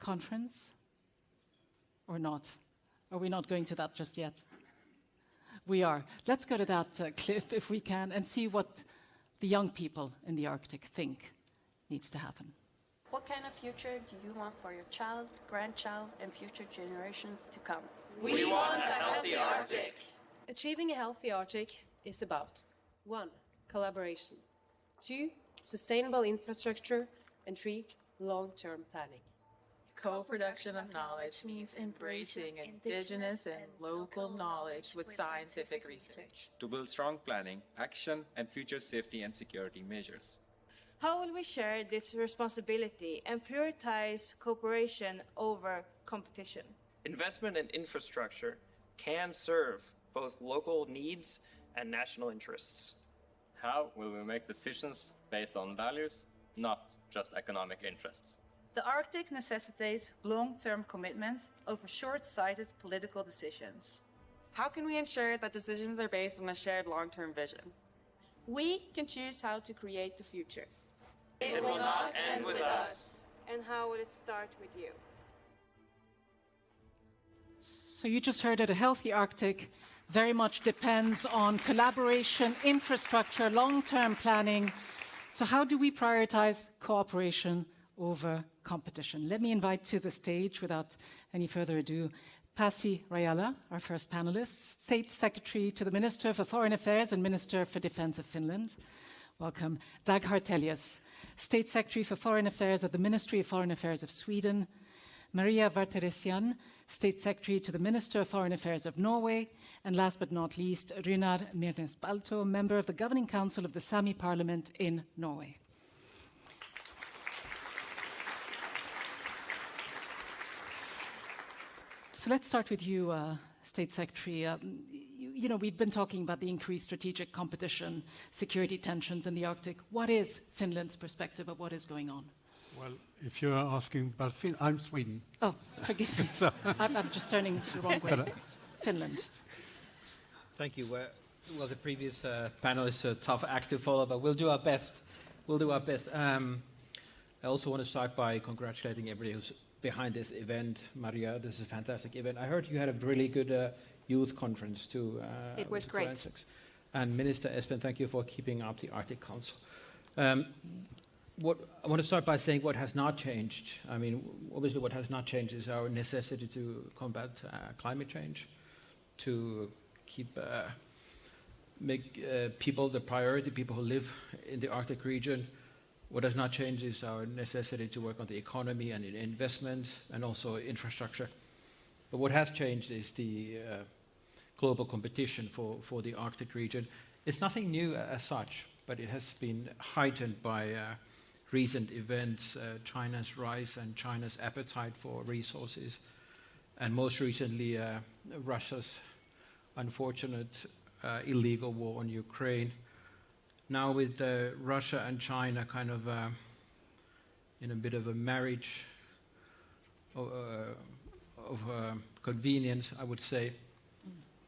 conference, or not? Are we not going to that just yet? We are. Let's go to that clip, if we can, and see what the young people in the Arctic think needs to happen. What kind of future do you want for your child, grandchild, and future generations to come? We want a healthy Arctic. Achieving a healthy Arctic is about 1. Collaboration, 2. Sustainable infrastructure, and 3. Long-term planning. Co-production of knowledge means embracing indigenous and local knowledge with scientific research. To build strong planning, action, and future safety and security measures. How will we share this responsibility and prioritize cooperation over competition? Investment in infrastructure can serve both local needs and national interests. How will we make decisions based on values, not just economic interests? The Arctic necessitates long-term commitments over short-sighted political decisions. How can we ensure that decisions are based on a shared long-term vision? We can choose how to create the future. It will not end with us. And how will it start with you? So you just heard it, a healthy Arctic very much depends on collaboration, infrastructure, long-term planning. So how do we prioritize cooperation over competition? Let me invite to the stage, without any further ado, Pasi Rajala, our first panelist, State Secretary to the Minister for Foreign Affairs and Minister for Defence of Finland. Welcome. Dag Hartelius, State Secretary for Foreign Affairs at the Ministry of Foreign Affairs of Sweden. Maria Varteresian, State Secretary to the Minister of Foreign Affairs of Norway. And last but not least, Runar Myrnes-Balto, Member of the Governing Council of the Sami Parliament in Norway. So let's start with you, State Secretary. we've been talking about the increased strategic competition, security tensions in the Arctic. What is Finland's perspective of what is going on? Well, if you're asking about Finland, I'm Sweden. Oh, forgive me. So I'm just turning the wrong way. Finland. Thank you. Well, the previous panel is a tough act to follow, but we'll do our best. We'll do our best. I also want to start by congratulating everybody who's behind this event. Maria, this is a fantastic event. I heard you had a really good youth conference too. It was great. And Minister Espen, thank you for keeping up the Arctic Council. What I want to start by saying what has not changed. I mean, obviously what has not changed is our necessity to combat climate change, to make people the priority, people who live in the Arctic region. What has not changed is our necessity to work on the economy and in investment and also infrastructure. But what has changed is the global competition for the Arctic region. It's nothing new as such, but it has been heightened by recent events, China's rise and China's appetite for resources, and most recently Russia's unfortunate illegal war on Ukraine. Now with Russia and China kind of in a bit of a marriage of convenience, I would say,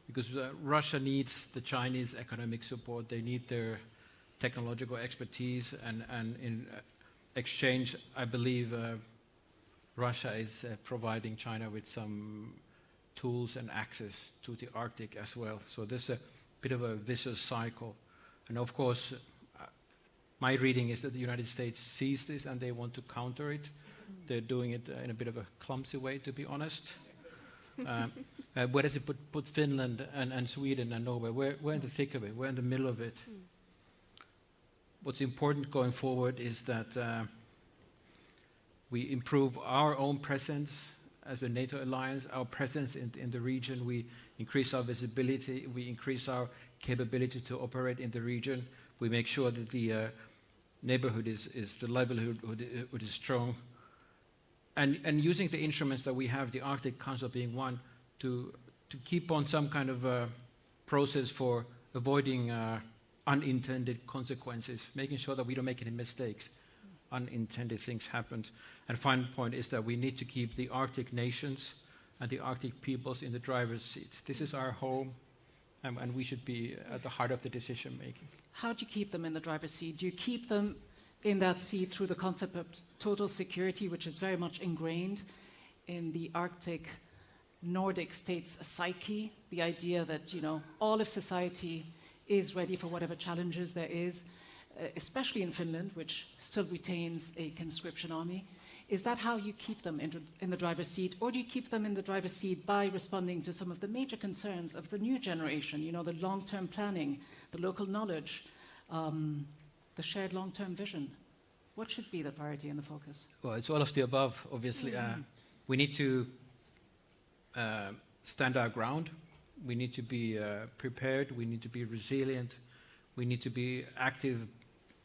because Russia needs the Chinese economic support, they need their technological expertise, and in exchange, I believe Russia is providing China with some tools and access to the Arctic as well. So there's a bit of a vicious cycle. And of course, my reading is that the United States sees this and they want to counter it. They're doing it in a bit of a clumsy way, to be honest. Where does it put Finland and Sweden and Norway? We're in the thick of it. We're in the middle of it. What's important going forward is that we improve our own presence as a NATO alliance, our presence in the region. We increase our visibility. We increase our capability to operate in the region. We make sure that the neighborhood is the livelihood is strong. And using the instruments that we have, the Arctic Council being one, to keep on some kind of process for avoiding unintended consequences, making sure that we don't make any mistakes. Unintended things happen. And final point is that we need to keep the Arctic nations and the Arctic peoples in the driver's seat. This is our home, and we should be at the heart of the decision making. How do you keep them in the driver's seat? Do you keep them in that seat through the concept of total security, which is very much ingrained in the Arctic Nordic states' psyche, the idea that, all of society is ready for whatever challenges there is, especially in Finland, which still retains a conscription army. Is that how you keep them in the driver's seat, or do you keep them in the driver's seat by responding to some of the major concerns of the new generation, the long-term planning, the local knowledge, the shared long-term vision? What should be the priority and the focus? Well, it's all of the above, obviously. We need to stand our ground. We need to be prepared. We need to be resilient. We need to be active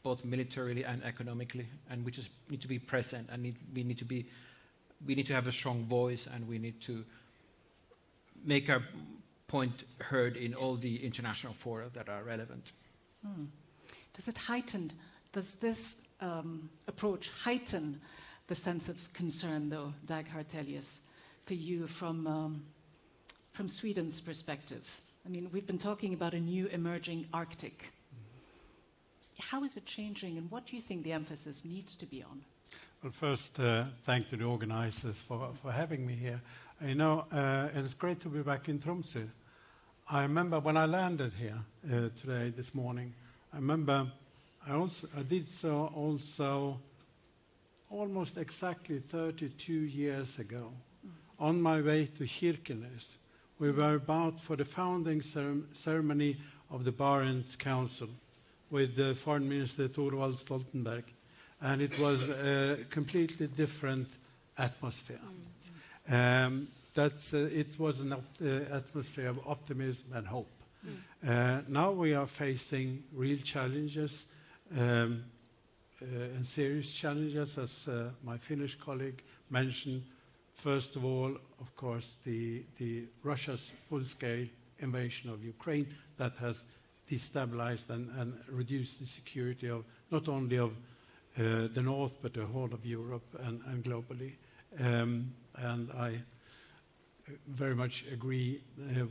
both militarily and economically, and we just need to be present, and we need to have a strong voice, and we need to make our point heard in all the international fora that are relevant. Does this approach heighten the sense of concern, though, Dag Hartelius, for you from Sweden's perspective? I mean, we've been talking about a new emerging Arctic. How is it changing, and what do you think the emphasis needs to be on? Well, first, thank to the organizers for having me here. And it's great to be back in Tromsø. I remember when I landed here this morning, I remember I did so also almost exactly 32 years ago. On my way to Kirkenes, we were about for the founding ceremony of the Barents Council with the Foreign Minister Thorvald Stoltenberg, and it was a completely different atmosphere. It was an atmosphere of optimism and hope. Now we are facing real challenges and serious challenges, as my Finnish colleague mentioned. First of all, of course, the Russia's full-scale invasion of Ukraine that has destabilized and reduced the security of not only of the North, but the whole of Europe and globally. And I very much agree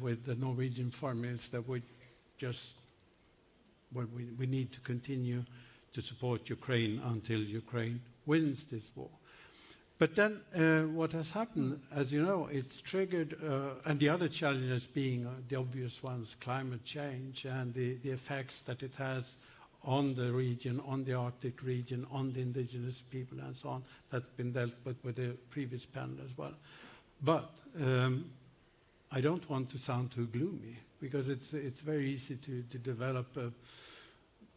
with the Norwegian Foreign Minister. We need to continue to support Ukraine until Ukraine wins this war. But then what has happened, as you know, it's triggered, and the other challenges being the obvious ones, climate change and the effects that it has on the region, on the Arctic region, on the indigenous people and so on. That's been dealt with the previous panel as well. But I don't want to sound too gloomy, because it's very easy to develop a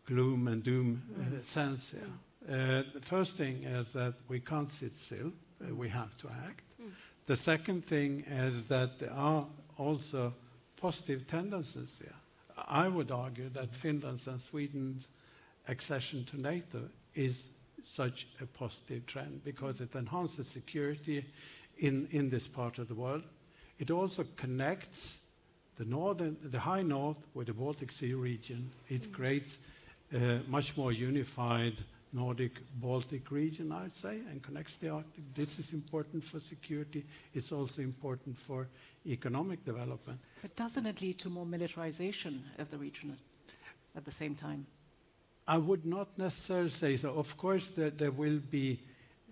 gloom and doom sense here. The first thing is that we can't sit still. We have to act. The second thing is that there are also positive tendencies here. I would argue that Finland's and Sweden's accession to NATO is such a positive trend because it enhances security in this part of the world. It also connects the high north with the Baltic Sea region. It creates a much more unified Nordic-Baltic region, I'd say, and connects the Arctic. This is important for security. It's also important for economic development. But doesn't it lead to more militarization of the region at the same time? I would not necessarily say so. Of course, there will be,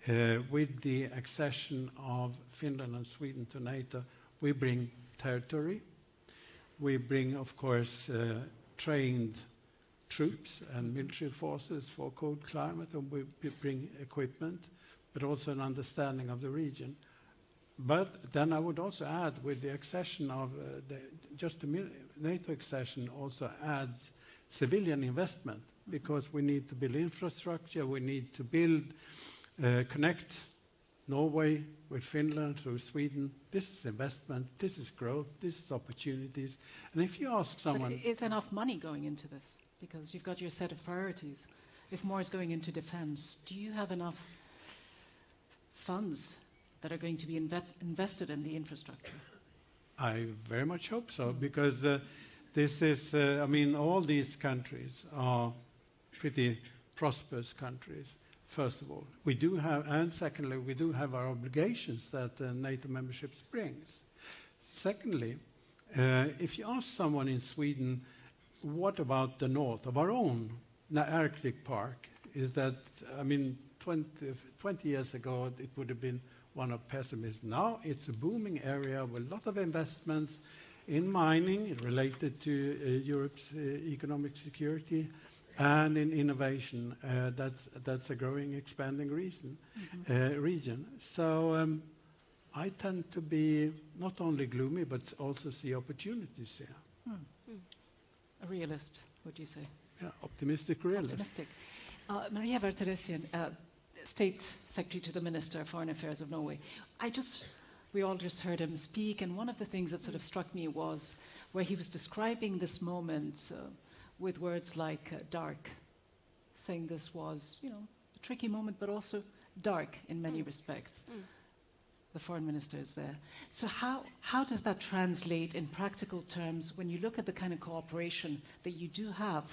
with the accession of Finland and Sweden to NATO, we bring territory. We bring, of course, trained troops and military forces for cold climate, and we bring equipment, but also an understanding of the region. But then I would also add, with the accession of the NATO accession also adds civilian investment, because we need to build infrastructure, we need to connect Norway with Finland through Sweden. This is investment, this is growth, this is opportunities. And if you ask someone... But is enough money going into this? Because you've got your set of priorities. If more is going into defense, do you have enough funds that are going to be invested in the infrastructure? I very much hope so, because this is, all these countries are pretty prosperous countries, first of all. We do have, and secondly, we do have our obligations that NATO membership brings. Secondly, if you ask someone in Sweden, what about the north of our own Arctic park? Is that, 20 years ago, it would have been one of pessimism. Now it's a booming area with a lot of investments in mining related to Europe's economic security and in innovation. That's a growing, expanding region. So I tend to be not only gloomy, but also see opportunities here. A realist, would you say? Yeah, optimistic realist. Optimistic. Maria Verteresian, State Secretary to the Minister of Foreign Affairs of Norway. We all just heard him speak, and one of the things that sort of struck me was where he was describing this moment with words like dark, saying this was, a tricky moment, but also dark in many respects. The foreign minister is there. So how does that translate in practical terms when you look at the kind of cooperation that you do have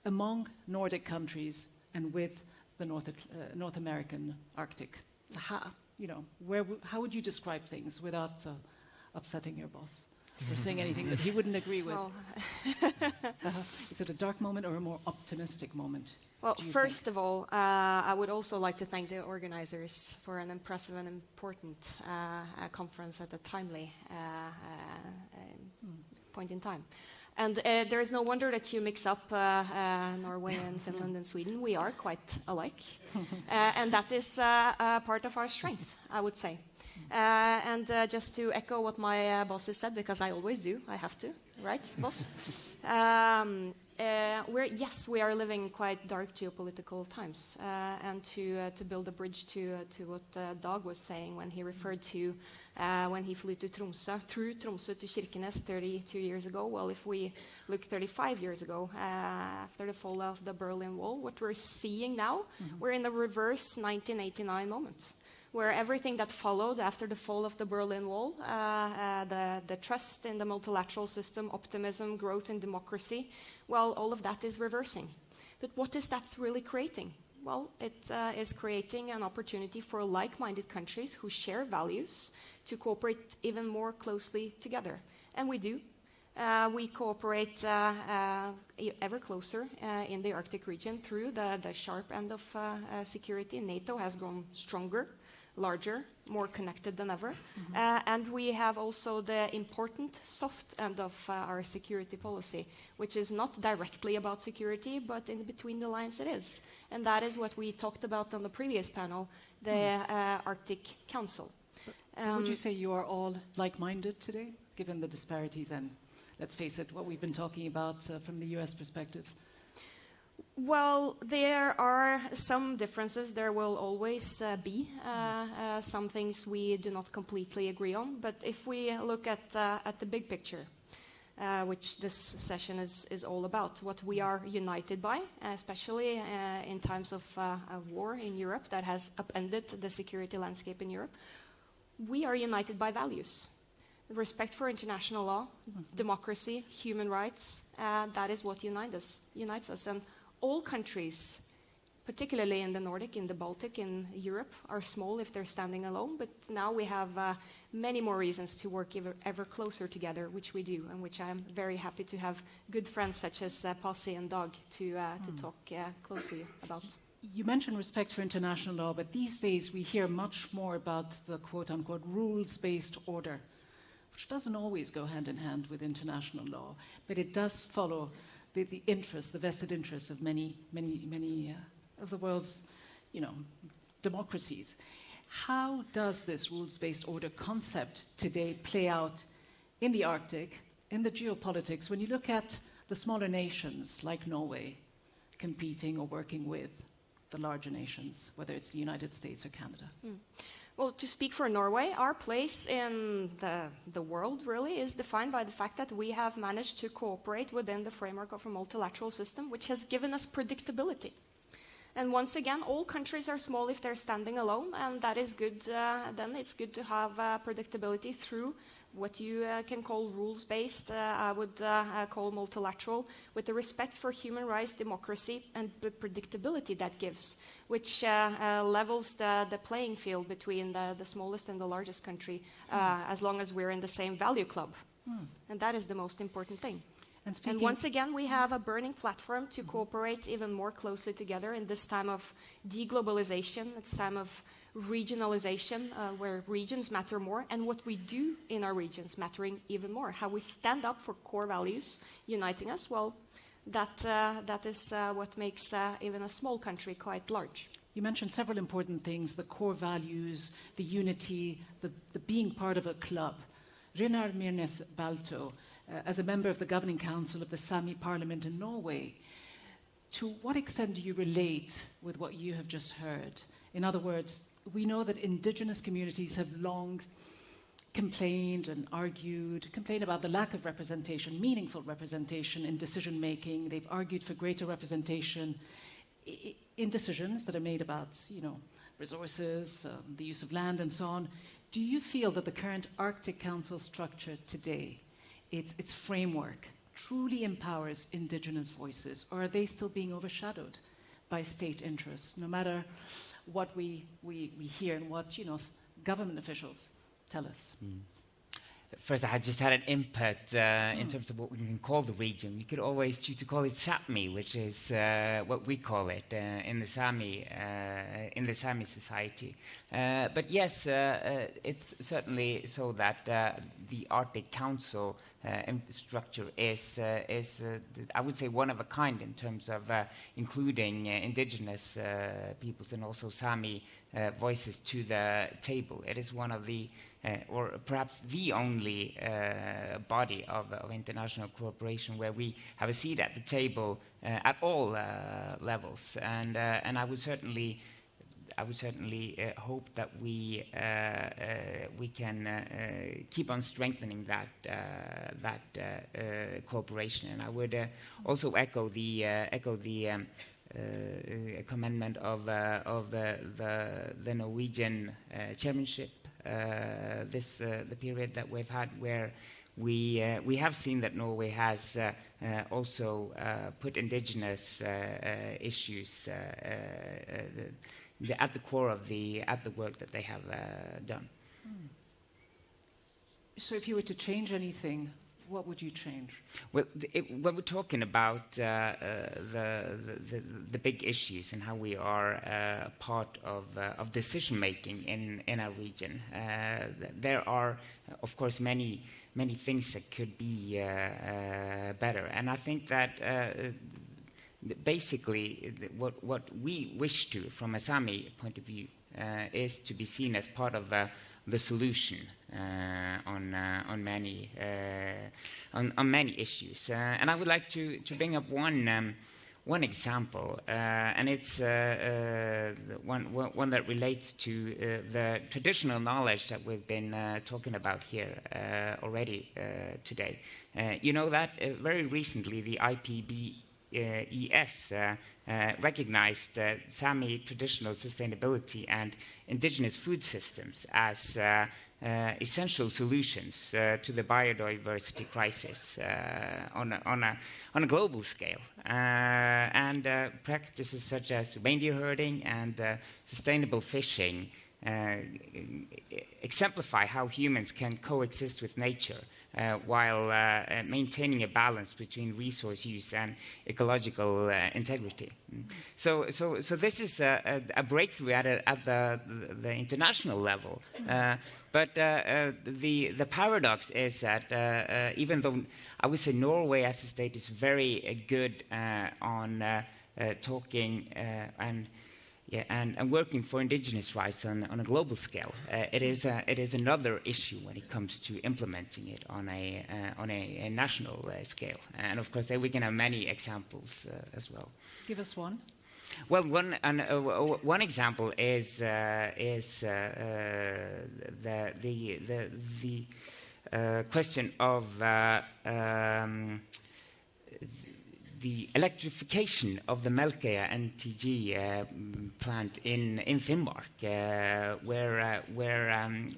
among Nordic countries and with the North American Arctic? So how would you describe things without upsetting your boss or saying anything that he wouldn't agree with? Well, is it a dark moment or a more optimistic moment? Well, first of all, I would also like to thank the organizers for an impressive and important conference at a timely point in time. And there is no wonder that you mix up Norway and Finland and Sweden. We are quite alike. And that is part of our strength, I would say. And just to echo what my boss has said, because I always do, I have to, right, boss? We are living quite dark geopolitical times, and to build a bridge to what Dag was saying when he referred to when he flew to Tromsø, through Tromsø to Kirkenes 32 years ago. Well, if we look 35 years ago, after the fall of the Berlin Wall, what we're seeing now, we're in the reverse 1989 moment. where everything that followed after the fall of the Berlin Wall, the trust in the multilateral system, optimism, growth in democracy, well, all of that is reversing. But what is that really creating? Well, it is creating an opportunity for like-minded countries who share values to cooperate even more closely together. And we do. We cooperate ever closer in the Arctic region through the sharp end of security. NATO has grown stronger, larger, more connected than ever. And we have also the important soft end of our security policy, which is not directly about security, but in between the lines it is. And that is what we talked about on the previous panel, the Arctic Council. Would you say you are all like-minded today, given the disparities and, let's face it, what we've been talking about from the US perspective? Well, there are some differences. There will always be some things we do not completely agree on. But if we look at the big picture, which this session is all about, what we are united by, especially in times of war in Europe that has upended the security landscape in Europe, we are united by values. Respect for international law, democracy, human rights, that is what unites us. And all countries, particularly in the Nordic, in the Baltic, in Europe, are small if they're standing alone. But now we have many more reasons to work ever closer together, which we do, and which I'm very happy to have good friends such as Pasi and Dag to talk closely about. You mentioned respect for international law, but these days we hear much more about the quote-unquote rules-based order, which doesn't always go hand in hand with international law, but it does follow the interests, the vested interests of many of the world's, democracies. How does this rules-based order concept today play out in the Arctic, in the geopolitics, when you look at the smaller nations like Norway competing or working with the larger nations, whether it's the United States or Canada? Well, to speak for Norway, our place in the world really is defined by the fact that we have managed to cooperate within the framework of a multilateral system, which has given us predictability. And once again, all countries are small if they're standing alone, and that is good. Then it's good to have predictability through what you can call rules-based, I would call multilateral, with the respect for human rights, democracy, and the predictability that gives, which levels the playing field between the smallest and the largest country, as long as we're in the same value club. And that is the most important thing. And once again, we have a burning platform to cooperate even more closely together in this time of deglobalization, it's time of regionalization, where regions matter more, and what we do in our regions mattering even more. How we stand up for core values uniting us, well, that is what makes even a small country quite large. You mentioned several important things, the core values, the unity, the being part of a club. Runar Myrnes Balto, as a member of the Governing Council of the Sami Parliament in Norway, to what extent do you relate with what you have just heard? In other words, we know that indigenous communities have long complained and complained about the lack of representation, meaningful representation in decision-making. They've argued for greater representation in decisions that are made about, resources, the use of land, and so on. Do you feel that the current Arctic Council structure today, its framework, truly empowers indigenous voices, or are they still being overshadowed by state interests, no matter what we hear and what government officials tell us? First, I just had an input in terms of what we can call the region. We could always choose to call it Sápmi, which is what we call it in the Sami society. But yes, it's certainly so that the Arctic Council structure is I would say, one of a kind in terms of including indigenous peoples and also Sami voices to the table. It is one of the, or perhaps the only body of international cooperation where we have a seat at the table at all levels. And I would certainly hope that we can keep on strengthening that cooperation. And I would also echo the commendment of the Norwegian chairmanship. The period that we've had, where we have seen that Norway has also put indigenous issues at the core of the work that they have done. So if you were to change anything, what would you change? Well, when we're talking about the big issues and how we are part of decision making in our region, there are, of course, many things that could be better. And I think that basically what we wish to, from a Sami point of view, is to be seen as part of the solution on many issues. And I would like to bring up one example, and it's one that relates to the traditional knowledge that we've been talking about here already today. You know that very recently the IPBES recognized Sami traditional sustainability and indigenous food systems as essential solutions to the biodiversity crisis on a global scale. And practices such as reindeer herding and sustainable fishing exemplify how humans can coexist with nature while maintaining a balance between resource use and ecological integrity. So this is a breakthrough at the international level. But the paradox is that even though I would say Norway as a state is very good on talking and working for indigenous rights on a global scale, it is another issue when it comes to implementing it on a national scale. And of course, we can have many examples as well. Give us one. Well, one example is the question of the electrification of the Melkøya NTG plant in Finnmark, where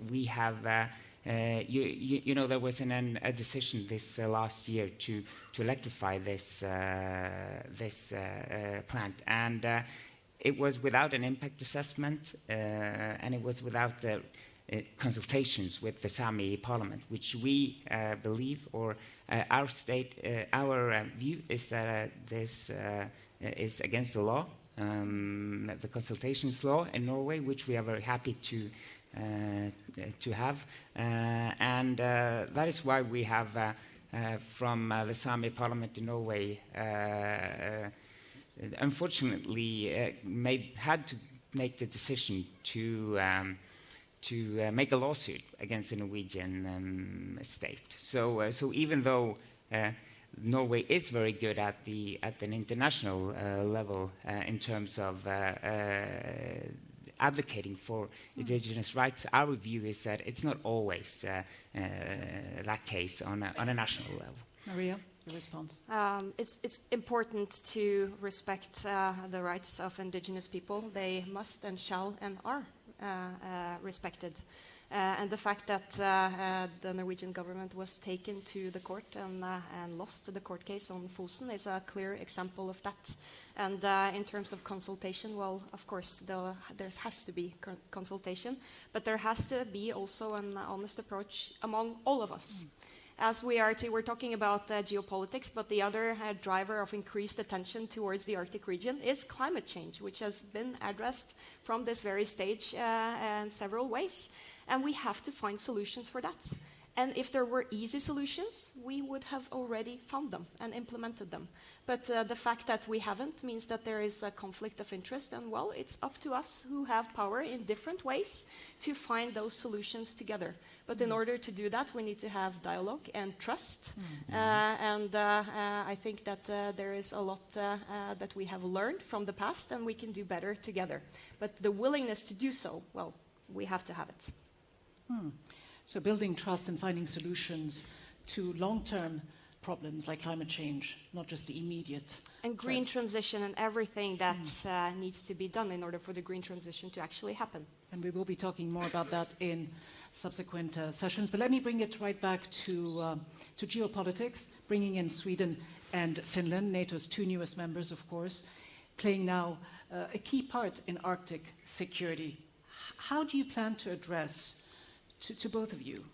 we have. You know, there was a decision this last year to electrify this plant, and it was without an impact assessment, and it was without the consultations with the Sami parliament, which we believe, or our state, our view is that this is against the law, the consultations law in Norway, which we are very happy to have, and that is why we have from the Sami Parliament in Norway unfortunately had to make the decision to make a lawsuit against the Norwegian state. So even though Norway is very good at an international level in terms of advocating for indigenous rights, our view is that it's not always that case on a national level. Maria, your response? It's important to respect the rights of indigenous people. They must and shall and are respected. And the fact that the Norwegian government was taken to the court and lost the court case on Fosen is a clear example of that. And in terms of consultation, well, of course, there has to be consultation, but there has to be also an honest approach among all of us. As we're talking about geopolitics, but the other driver of increased attention towards the Arctic region is climate change, which has been addressed from this very stage in several ways. And we have to find solutions for that. And if there were easy solutions, we would have already found them and implemented them. But the fact that we haven't means that there is a conflict of interest, and well, it's up to us who have power in different ways to find those solutions together. But in order to do that, we need to have dialogue and trust. And I think that there is a lot that we have learned from the past, and we can do better together. But the willingness to do so, well, we have to have it. So building trust and finding solutions to long-term problems like climate change, not just the immediate. And green threats. transition and everything that needs to be done in order for the green transition to actually happen. And we will be talking more about that in subsequent sessions. But let me bring it right back to geopolitics, bringing in Sweden and Finland, NATO's two newest members, of course, playing now a key part in Arctic security. How do you plan to address, to both of you,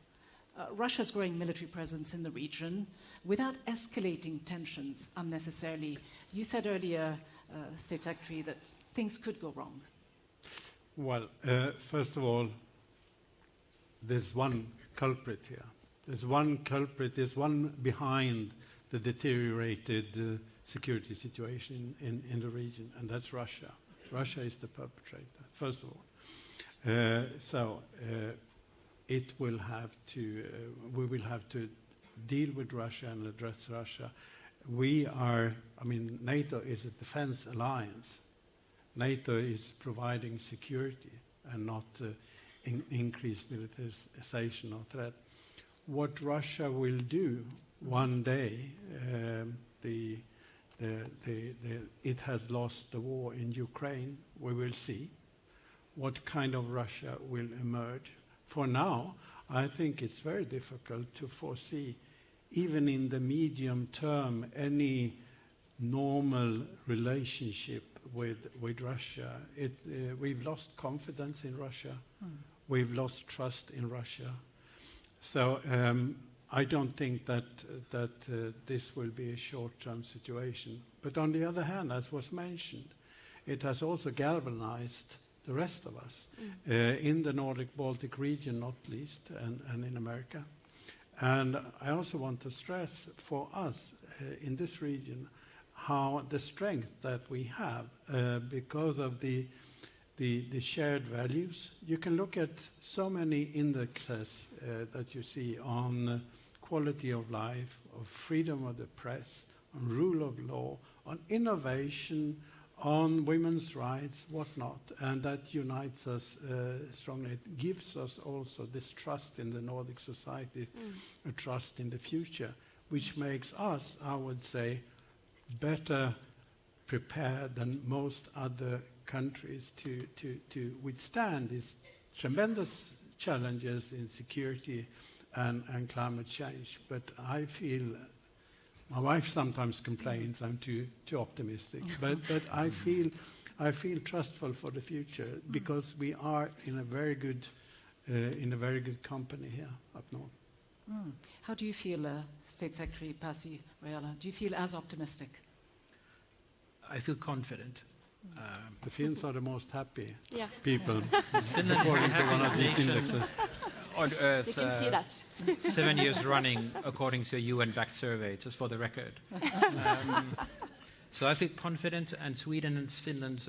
Russia's growing military presence in the region without escalating tensions unnecessarily? You said earlier, State Secretary, that things could go wrong. Well, first of all, there's one culprit here. There's one culprit, there's one behind the deteriorated security situation in the region, and that's Russia. Russia is the perpetrator, first of all. It will have to, we will have to deal with Russia and address Russia. NATO is a defense alliance. NATO is providing security and not increased militarization or threat. What Russia will do one day, it has lost the war in Ukraine. We will see what kind of Russia will emerge. For now, I think it's very difficult to foresee, even in the medium term, any normal relationship with Russia. We've lost confidence in Russia. We've lost trust in Russia. So I don't think that this will be a short-term situation. But on the other hand, as was mentioned, it has also galvanized the rest of us in the Nordic-Baltic region, not least, and in America. And I also want to stress for us in this region how the strength that we have because of the shared values. You can look at so many indexes that you see on quality of life, of freedom of the press, on rule of law, on innovation, on women's rights, whatnot, and that unites us strongly. It gives us also this trust in the Nordic society, a trust in the future, which makes us, I would say, better prepared than most other countries to withstand these tremendous challenges in security and climate change. But I feel, my wife sometimes complains I'm too optimistic, but I feel trustful for the future because we are in a very good company here up north. How do you feel, State Secretary Pasi Rajala? Do you feel as optimistic? I feel confident. The Finns are the most happy people, Finland according to one of these indexes. On Earth, you can see that. 7 years running, according to a UN-backed survey, just for the record. So I feel confident, and Sweden and Finland's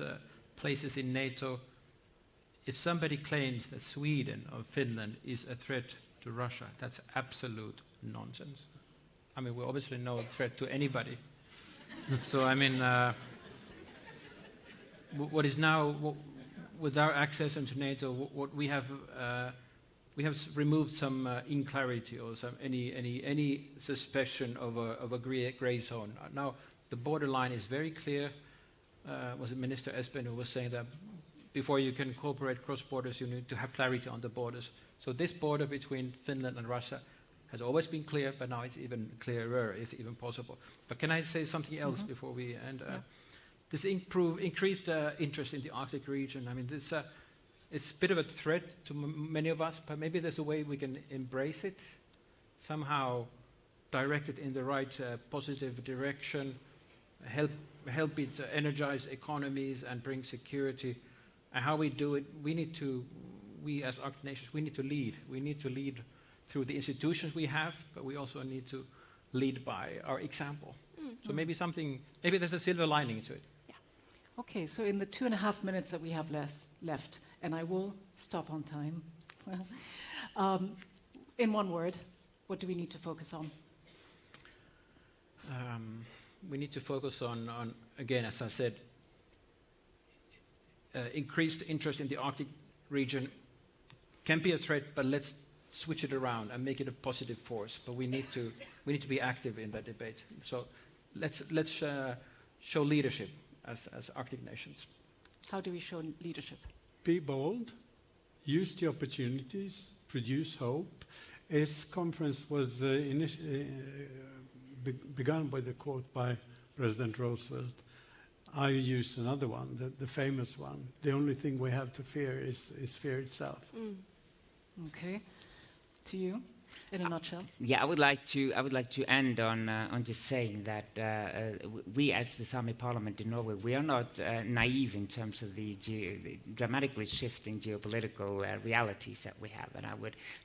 places in NATO. If somebody claims that Sweden or Finland is a threat to Russia, that's absolute nonsense. I mean, we're obviously no threat to anybody. So, I mean, what is now, with our access into NATO, what we have removed some inclarity or some any suspicion of a gray zone. Now, the borderline is very clear. Was it Minister Espen who was saying that before you can cooperate cross borders, you need to have clarity on the borders. So this border between Finland and Russia has always been clear, but now it's even clearer, if even possible. But can I say something else before we end? This increased interest in the Arctic region. I mean, it's a bit of a threat to many of us, but maybe there's a way we can embrace it, somehow direct it in the right positive direction, help it energize economies and bring security. And how we do it, we as Arctic nations, we need to lead. We need to lead through the institutions we have, but we also need to lead by our example. So maybe there's a silver lining to it. Okay, so in the 2.5 minutes that we have left, and I will stop on time, in one word, what do we need to focus on? We need to focus on, again, as I said, increased interest in the Arctic region can be a threat, but let's switch it around and make it a positive force. But we need to be active in that debate. So let's show leadership as Arctic nations. How do we show leadership? Be bold, use the opportunities, produce hope. This conference was begun with a quote by President Roosevelt. I used another one, the famous one. The only thing we have to fear is fear itself. Okay. To you, in a nutshell. Yeah, I would like to end on just saying that we, as the Sami Parliament in Norway, we are not naive in terms of the dramatically shifting geopolitical realities that we have, and I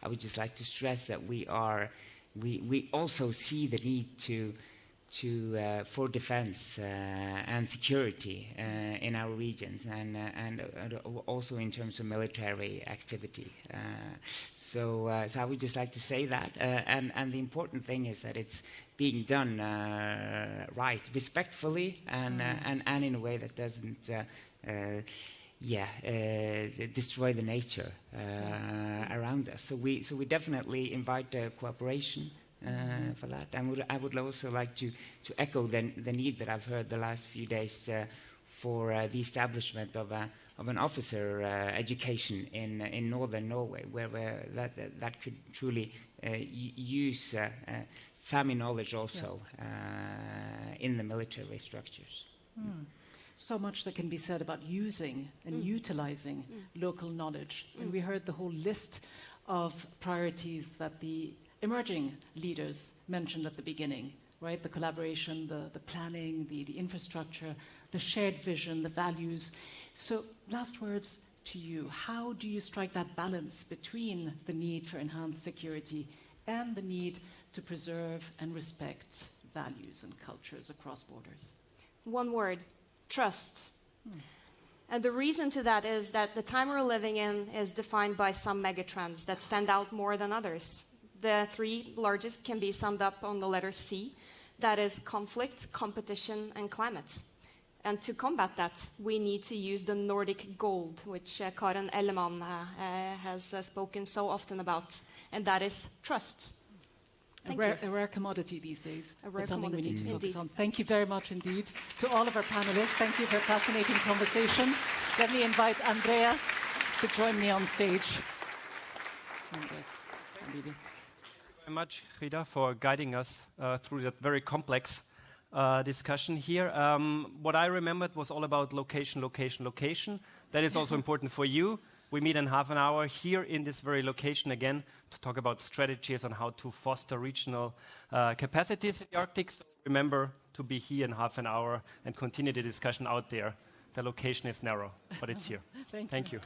would just like to stress that we also see the need for defense and security in our regions, and also in terms of military activity. So I would just like to say that, and the important thing is that it's being done right, respectfully, and in a way that doesn't destroy the nature around us. So we definitely invite cooperation for that. And I would also like to echo the need that I've heard the last few days for the establishment of an officer education in northern Norway, where that could truly use Sami knowledge also in the military structures. So much that can be said about using and utilizing local knowledge. And we heard the whole list of priorities that the emerging leaders mentioned at the beginning, right? The collaboration, the planning, the infrastructure, the shared vision, the values. So last words to you. How do you strike that balance between the need for enhanced security and the need to preserve and respect values and cultures across borders? One word: trust. And the reason to that is that the time we're living in is defined by some megatrends that stand out more than others. The three largest can be summed up on the letter C. That is conflict, competition, and climate. And to combat that, we need to use the Nordic gold, which Karen Ellemann has spoken so often about, and that is trust. A rare commodity these days. A rare something commodity, we need to focus indeed. on. Thank you very much indeed to all of our panelists. Thank you for a fascinating conversation. Let me invite Andreas to join me on stage. Andreas, Thank you very much, Rita, for guiding us through that very complex discussion here. What I remembered was all about location, location, location. That is also important for you. We meet in half an hour here in this very location again to talk about strategies on how to foster regional capacities in the Arctic. So remember to be here in half an hour and continue the discussion out there. The location is narrow, but it's here. Thank you. Thank you.